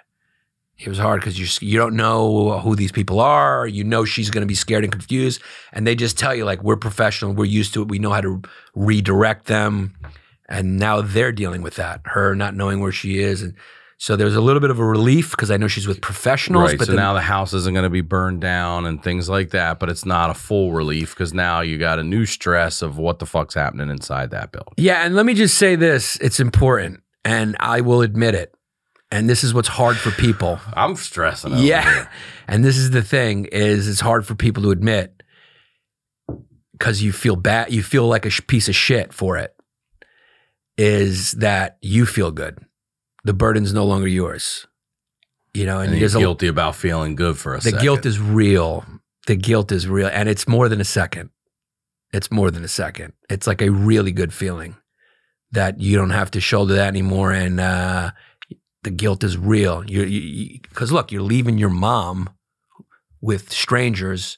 It was hard because you don't know who these people are. You know she's going to be scared and confused. And they just tell you, like, we're professional. We're used to it. We know how to redirect them. And now they're dealing with that, her not knowing where she is. And so there's a little bit of a relief because I know she's with professionals. Right, but so now the house isn't going to be burned down and things like that, but it's not a full relief because now you got a new stress of what the fuck's happening inside that building. Yeah, and let me just say this. It's important, and I will admit it. And this is what's hard for people. I'm stressing over here. And this is the thing, is it's hard for people to admit because you feel bad. You feel like a piece of shit for it, is that you feel good. The burden's no longer yours. And you're guilty about feeling good for a second. The guilt is real. The guilt is real. And it's more than a second. It's more than a second. It's like a really good feeling that you don't have to shoulder that anymore. And the guilt is real. Because look, you're leaving your mom with strangers.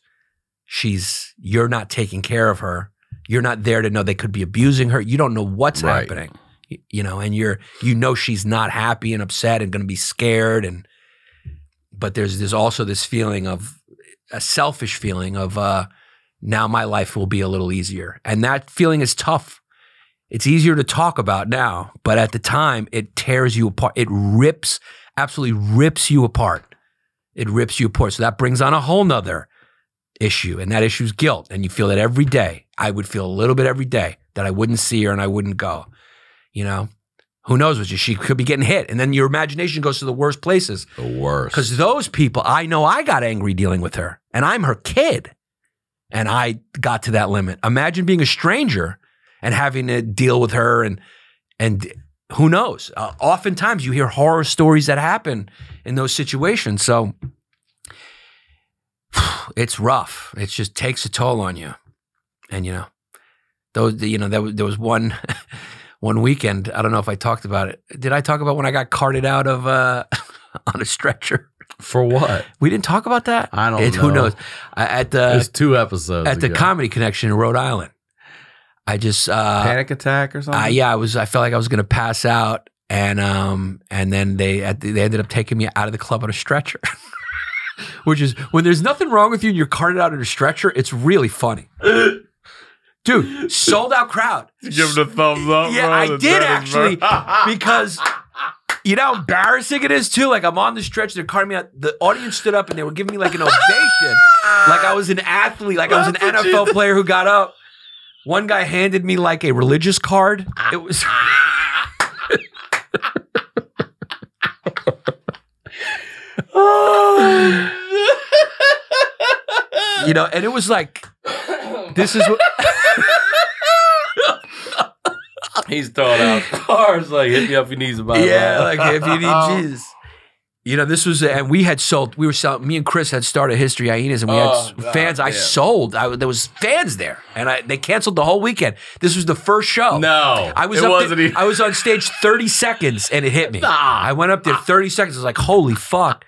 You're not taking care of her. You're not there to know they could be abusing her. You don't know what's happening, you know, and you know she's not happy and upset and going to be scared. But there's also this feeling of a selfish feeling of now my life will be a little easier. And that feeling is tough. It's easier to talk about now, but at the time it tears you apart. It absolutely rips you apart. It rips you apart. So that brings on a whole nother issue, and that issue is guilt. And you feel it every day. I would feel a little bit every day that I wouldn't see her and I wouldn't go. You know, who knows what she could be getting hit. And then your imagination goes to the worst places. The worst. Because those people, I know I got angry dealing with her, and I'm her kid. And I got to that limit. Imagine being a stranger and having to deal with her, and who knows? Oftentimes you hear horror stories that happen in those situations. So it's rough. It just takes a toll on you. And there was one weekend. I don't know if I talked about it. Did I talk about when I got carted out of on a stretcher? For what? We didn't talk about that. I don't know. Who knows? There's 2 episodes at the Comedy Connection in Rhode Island. I just panic attack or something. Yeah, I felt like I was going to pass out, and then they ended up taking me out of the club on a stretcher. Which is, when there's nothing wrong with you and you're carted out on a stretcher, it's really funny. Dude, sold out crowd. Give it a thumbs up. Yeah, I did actually, because you know how embarrassing it is too? Like, I'm on the stretcher, they're carting me out. The audience stood up and they were giving me like an ovation. Like I was an athlete, like I was an NFL player who got up. One guy handed me like a religious card. It was... You know, and it was like, this is what... He's throwing out cards like, hit me up if you need somebody. Yeah, like if you need Jesus. You know, this was, and we were selling, me and Chris had started History Hyenas, and we had fans. I sold. There was fans there, and they canceled the whole weekend. This was the first show. No, I was I was on stage 30 seconds, and it hit me. I went up there 30 seconds. I was like, holy fuck.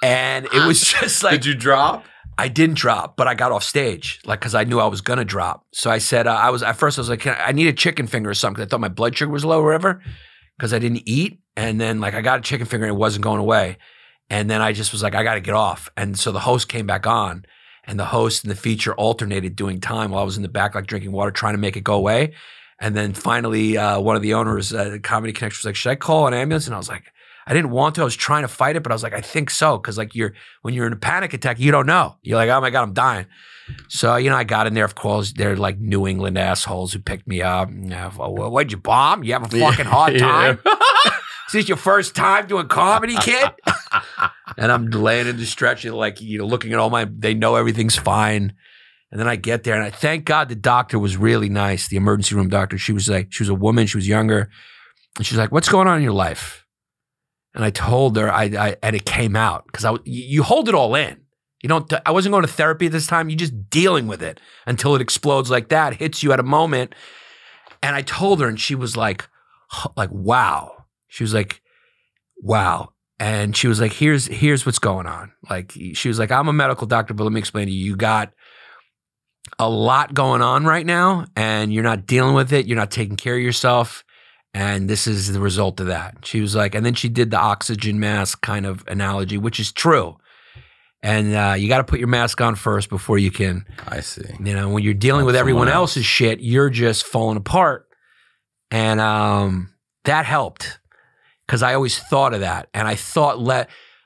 And it was just like. Did you drop? I didn't drop, but I got off stage, like, because I knew I was gonna drop. So I said, at first I was like, I need a chicken finger or something, because I thought my blood sugar was low or whatever, because I didn't eat. And then like I got a chicken finger and it wasn't going away. And then I just was like, I got to get off. And so the host came back on, and the host and the feature alternated doing time while I was in the back, like drinking water, trying to make it go away. And then finally, one of the owners, the Comedy Connection, was like, should I call an ambulance? And I was like, I didn't want to. I was trying to fight it, but I was like, I think so. Because like when you're in a panic attack, you don't know. You're like, oh my God, I'm dying. So, you know, I got in there, of course. They're like New England assholes who picked me up. What'd you bomb? You have a fucking hard time? Is this your first time doing comedy, kid? And I'm laying in the stretcher, like, you know, looking at they know everything's fine. And then I get there, and I thank God the doctor was really nice, the emergency room doctor. She was a woman, she was younger. And she's like, what's going on in your life? And I told her, and it came out, because you hold it all in. You don't. I wasn't going to therapy at this time. You're just dealing with it until it explodes like that, hits you at a moment. And I told her, and she was like, wow. She was like, wow. And she was like, here's what's going on. Like, she was like, I'm a medical doctor, but let me explain to you. You got a lot going on right now, and you're not dealing with it. You're not taking care of yourself. And this is the result of that. She was like, and then she did the oxygen mask kind of analogy, which is true. And you got to put your mask on first before you can. I see. You know, when you're dealing with everyone else's shit, you're just falling apart. And that helped, because I always thought of that. And I thought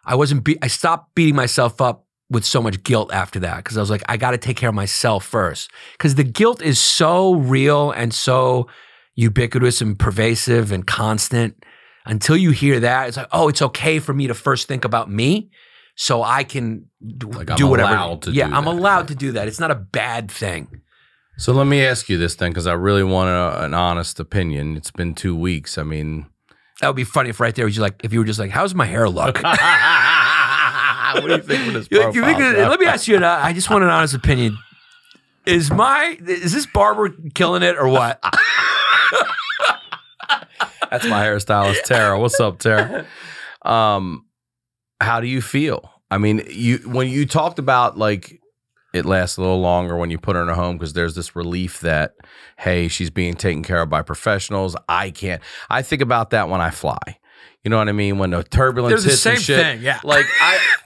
I stopped beating myself up with so much guilt after that, because I was like, I got to take care of myself first. Because the guilt is so real and so ubiquitous and pervasive and constant. Until you hear that, it's like, oh, it's okay for me to first think about me, so I can do whatever. I'm allowed to do that. It's not a bad thing. So let me ask you this then, because I really want an honest opinion. It's been 2 weeks. I mean, that would be funny if right there was if you were just like, how's my hair look? What do you think for this profile? Let me ask you, I just want an honest opinion. Is this barber killing it or what? That's my hairstylist, Tara. What's up, Tara? How do you feel? I mean, when you talked about like it lasts a little longer when you put her in a home because there's this relief that, hey, she's being taken care of by professionals. I think about that when I fly. You know what I mean? When the turbulence hits the and same shit. thing, yeah. Like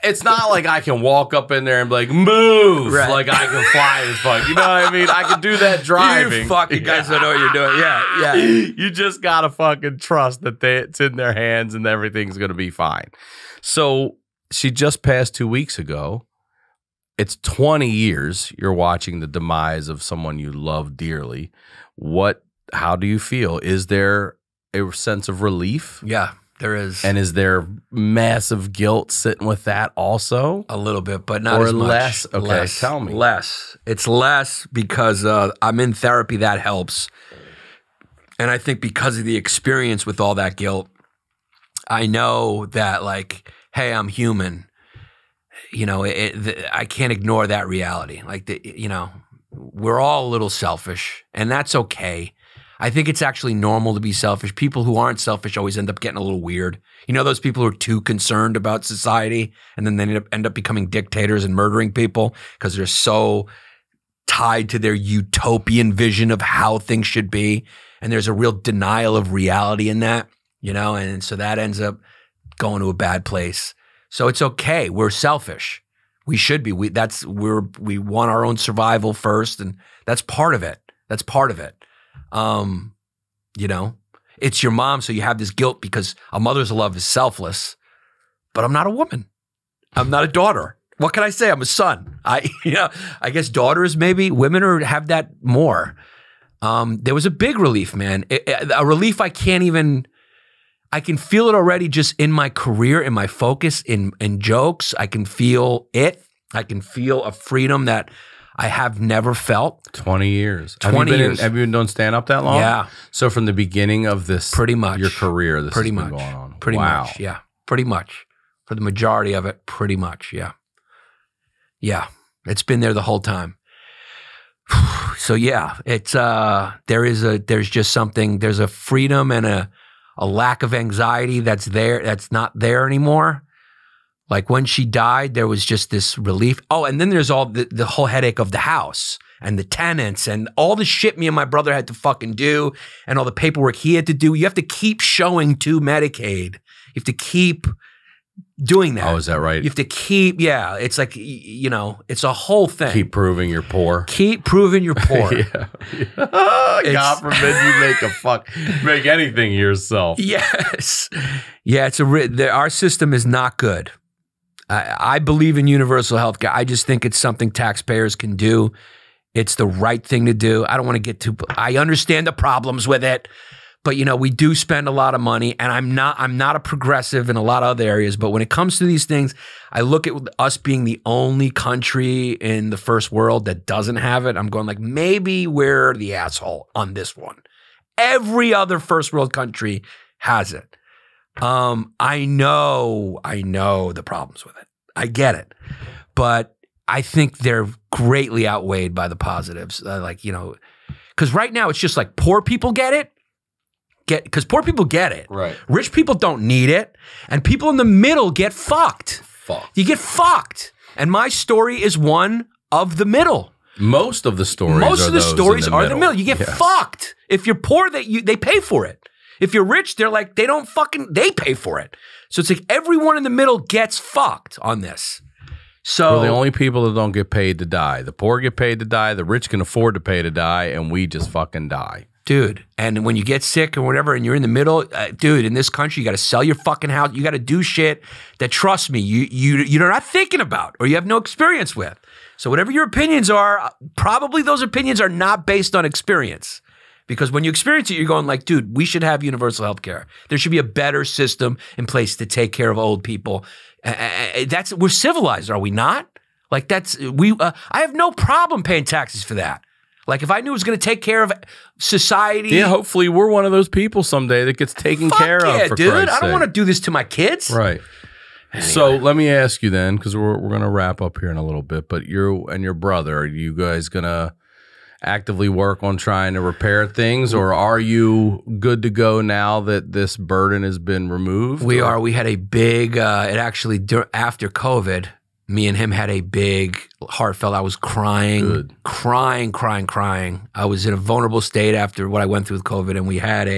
it's not like I can walk up in there and be like, move. Right. Like I can fly as fuck. You know what I mean? I can do that driving. You fucking guys don't know what you're doing. Yeah. You just gotta fucking trust that it's in their hands and everything's gonna be fine. So she just passed 2 weeks ago. It's 20 years you're watching the demise of someone you love dearly. How do you feel? Is there a sense of relief? Yeah, there is. And is there massive guilt sitting with that also? A little bit, but not or as much. less? Okay, less, tell me. Less. It's less because I'm in therapy. That helps. And I think because of the experience with all that guilt, I know that like, hey, I'm human. You know, I can't ignore that reality. Like, we're all a little selfish, and that's okay. I think it's actually normal to be selfish. People who aren't selfish always end up getting a little weird. You know, those people who are too concerned about society, and then they end up becoming dictators and murdering people because they're so tied to their utopian vision of how things should be. And there's a real denial of reality in that, you know, and so that ends up going to a bad place. So it's okay. We're selfish. We should be. We want our own survival first, and that's part of it. That's part of it. You know, it's your mom, so you have this guilt because a mother's love is selfless. But I'm not a woman. I'm not a daughter. What can I say? I'm a son. I guess daughters maybe women have that more. There was a big relief, man. A relief I can feel it already just in my career, in my focus, in jokes. I can feel it. I can feel a freedom that I have never felt. 20 years. 20 years. Have you been doing stand-up that long? Yeah. So from the beginning of this, pretty much your career, this pretty has much been going on. Pretty wow. much, yeah. Pretty much. For the majority of it, pretty much, yeah. Yeah. It's been there the whole time. So yeah, it's there's just something, there's a freedom and a lack of anxiety that's not there anymore. Like when she died, there was just this relief. Oh, and then there's all the whole headache of the house and the tenants and all the shit me and my brother had to fucking do and all the paperwork he had to do. You have to keep showing to Medicaid. You have to keep doing that. Oh, is that right? You have to keep, yeah. It's like, you know, it's a whole thing. Keep proving you're poor. Keep proving you're poor. Yeah. God forbid you make anything yourself. Yes. Yeah, our system is not good. I believe in universal health care. I just think it's something taxpayers can do. It's the right thing to do. I don't want to get too, I understand the problems with it, but you know, we do spend a lot of money and I'm not a progressive in a lot of other areas, but when it comes to these things, I look at us being the only country in the first world that doesn't have it. I'm going like, maybe we're the asshole on this one. Every other first world country has it. I know the problems with it. I get it. But I think they're greatly outweighed by the positives. Like, you know, because right now it's just like poor people get it. Because poor people get it. Right. Rich people don't need it. And people in the middle get fucked. You get fucked. And my story is one of the middle. Most of the stories are the middle. You get fucked. If you're poor, they pay for it. If you're rich, they're like, they pay for it. So it's like everyone in the middle gets fucked on this. So we're the only people that don't get paid to die. The poor get paid to die. The rich can afford to pay to die, and we just fucking die. Dude, and when you get sick or whatever and you're in the middle, dude, in this country, you got to sell your fucking house. You got to do shit that, trust me, you're not thinking about or you have no experience with. So whatever your opinions are, probably those opinions are not based on experience. Because when you experience it, you're going like, dude, we should have universal health care. There should be a better system in place to take care of old people. We're civilized, are we not? Like I have no problem paying taxes for that. Like if I knew it was going to take care of society. Yeah, hopefully we're one of those people someday that gets taken care of. For dude, Christ's I don't sake. want to do this to my kids. Right. Anyway. So let me ask you then, because we're going to wrap up here in a little bit, but you and your brother, are you guys going to, actively work on trying to repair things, or are you good to go now that this burden has been removed? We are. We had a big, after COVID, me and him had a big heartfelt. I was crying. I was in a vulnerable state after what I went through with COVID, and we had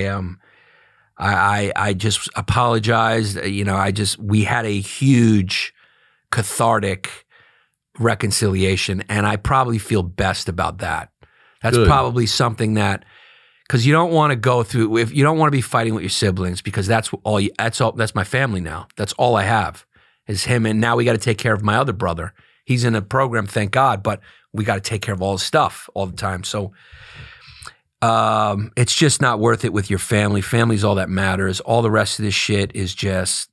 I just apologized. We had a huge cathartic reconciliation, and I probably feel best about that. That's probably something that, because you don't want to go through, if you don't want to be fighting with your siblings, because that's my family now. That's all I have is him, and now we got to take care of my other brother. He's in a program, thank God, but we got to take care of all his stuff all the time. So it's just not worth it with your family. Family's all that matters. All the rest of this shit is just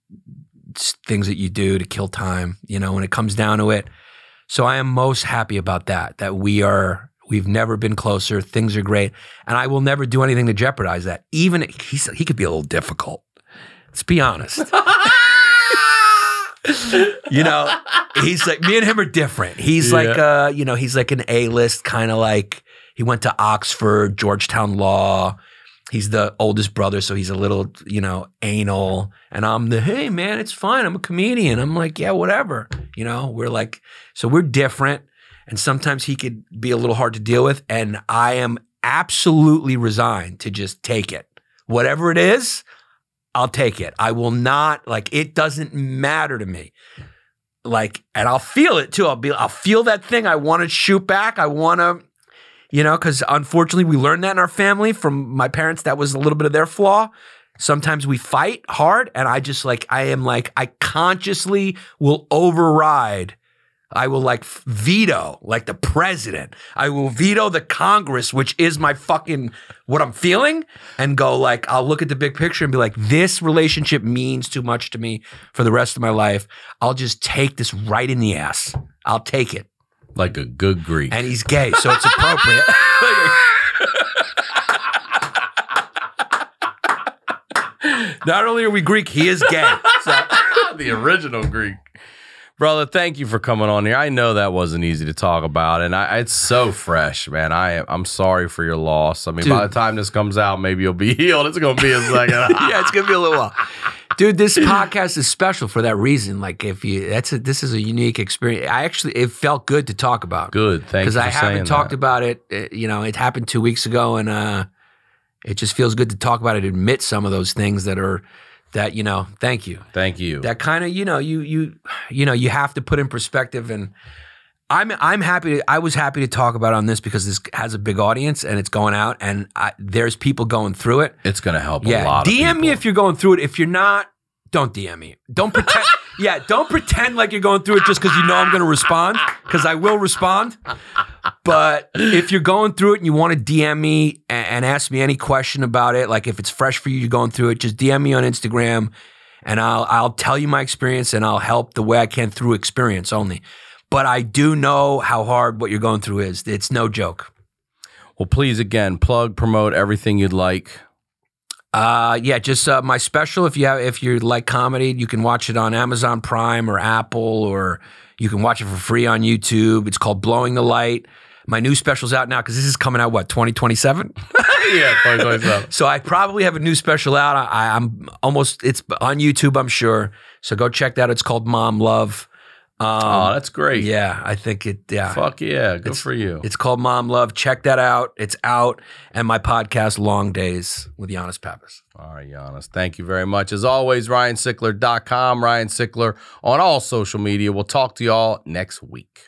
things that you do to kill time, when it comes down to it. So I am most happy about that we've never been closer. Things are great. And I will never do anything to jeopardize that. Even he could be a little difficult. Let's be honest. He's like, me and him are different. He's like, he's like an A-list kind of like, he went to Oxford, Georgetown Law. He's the oldest brother, so he's a little, anal. And I'm hey, man, it's fine. I'm a comedian. I'm like, yeah, whatever. We're like, so we're different. And sometimes he could be a little hard to deal with. And I am absolutely resigned to just take it. Whatever it is, I'll take it. I will not, it doesn't matter to me. And I'll feel it too. I'll feel that thing. I want to shoot back. I want to, because unfortunately we learned that in our family from my parents. That was a little bit of their flaw. Sometimes we fight hard, and I consciously will override. I will veto the president. I will veto the Congress, which is my fucking what I'm feeling, and go I'll look at the big picture and be like, this relationship means too much to me for the rest of my life. I'll just take this right in the ass. I'll take it. Like a good Greek. And he's gay, so it's appropriate. Not only are we Greek, he is gay. So. The original Greek. Brother, thank you for coming on here. I know that wasn't easy to talk about, and it's so fresh, man. I'm sorry for your loss. I mean, Dude. by the time this comes out, maybe you'll be healed. It's going to be a second. Yeah, it's going to be a little while. Dude, this podcast is special for that reason. This is a unique experience. It felt good to talk about. Good, thank you for saying that. Because I haven't talked about it. It happened 2 weeks ago, and it just feels good to talk about it, admit some of those things thank you. Thank you. That kind of, you have to put in perspective, and I'm happy. I was happy to talk about it on this because this has a big audience and it's going out, and there's people going through it. It's going to help a lot of DM people. me if you're going through it. If you're not, don't DM me. Don't pretend. Don't pretend like you're going through it just because you know I'm going to respond, because I will respond. But if you're going through it and you want to DM me and ask me any question about it, if it's fresh for you, you're going through it, just DM me on Instagram, and I'll tell you my experience, and I'll help the way I can through experience only. But I do know how hard what you're going through is. It's no joke. Well, please, again, plug, promote everything you'd like. Just my special. If you like comedy, you can watch it on Amazon Prime or Apple, or you can watch it for free on YouTube. It's called Blowing the Light. My new special's out now because this is coming out, 2027? Yeah, 2027. So I probably have a new special out. It's on YouTube, I'm sure. So go check that out. It's called Mom Love. That's great. Yeah, I think it, yeah. Fuck yeah, good for you. It's called Mom Love. Check that out. It's out. And my podcast, Longdays with Yannis Pappas. All right, Yannis, thank you very much. As always, RyanSickler.com, Ryan Sickler on all social media. We'll talk to y'all next week.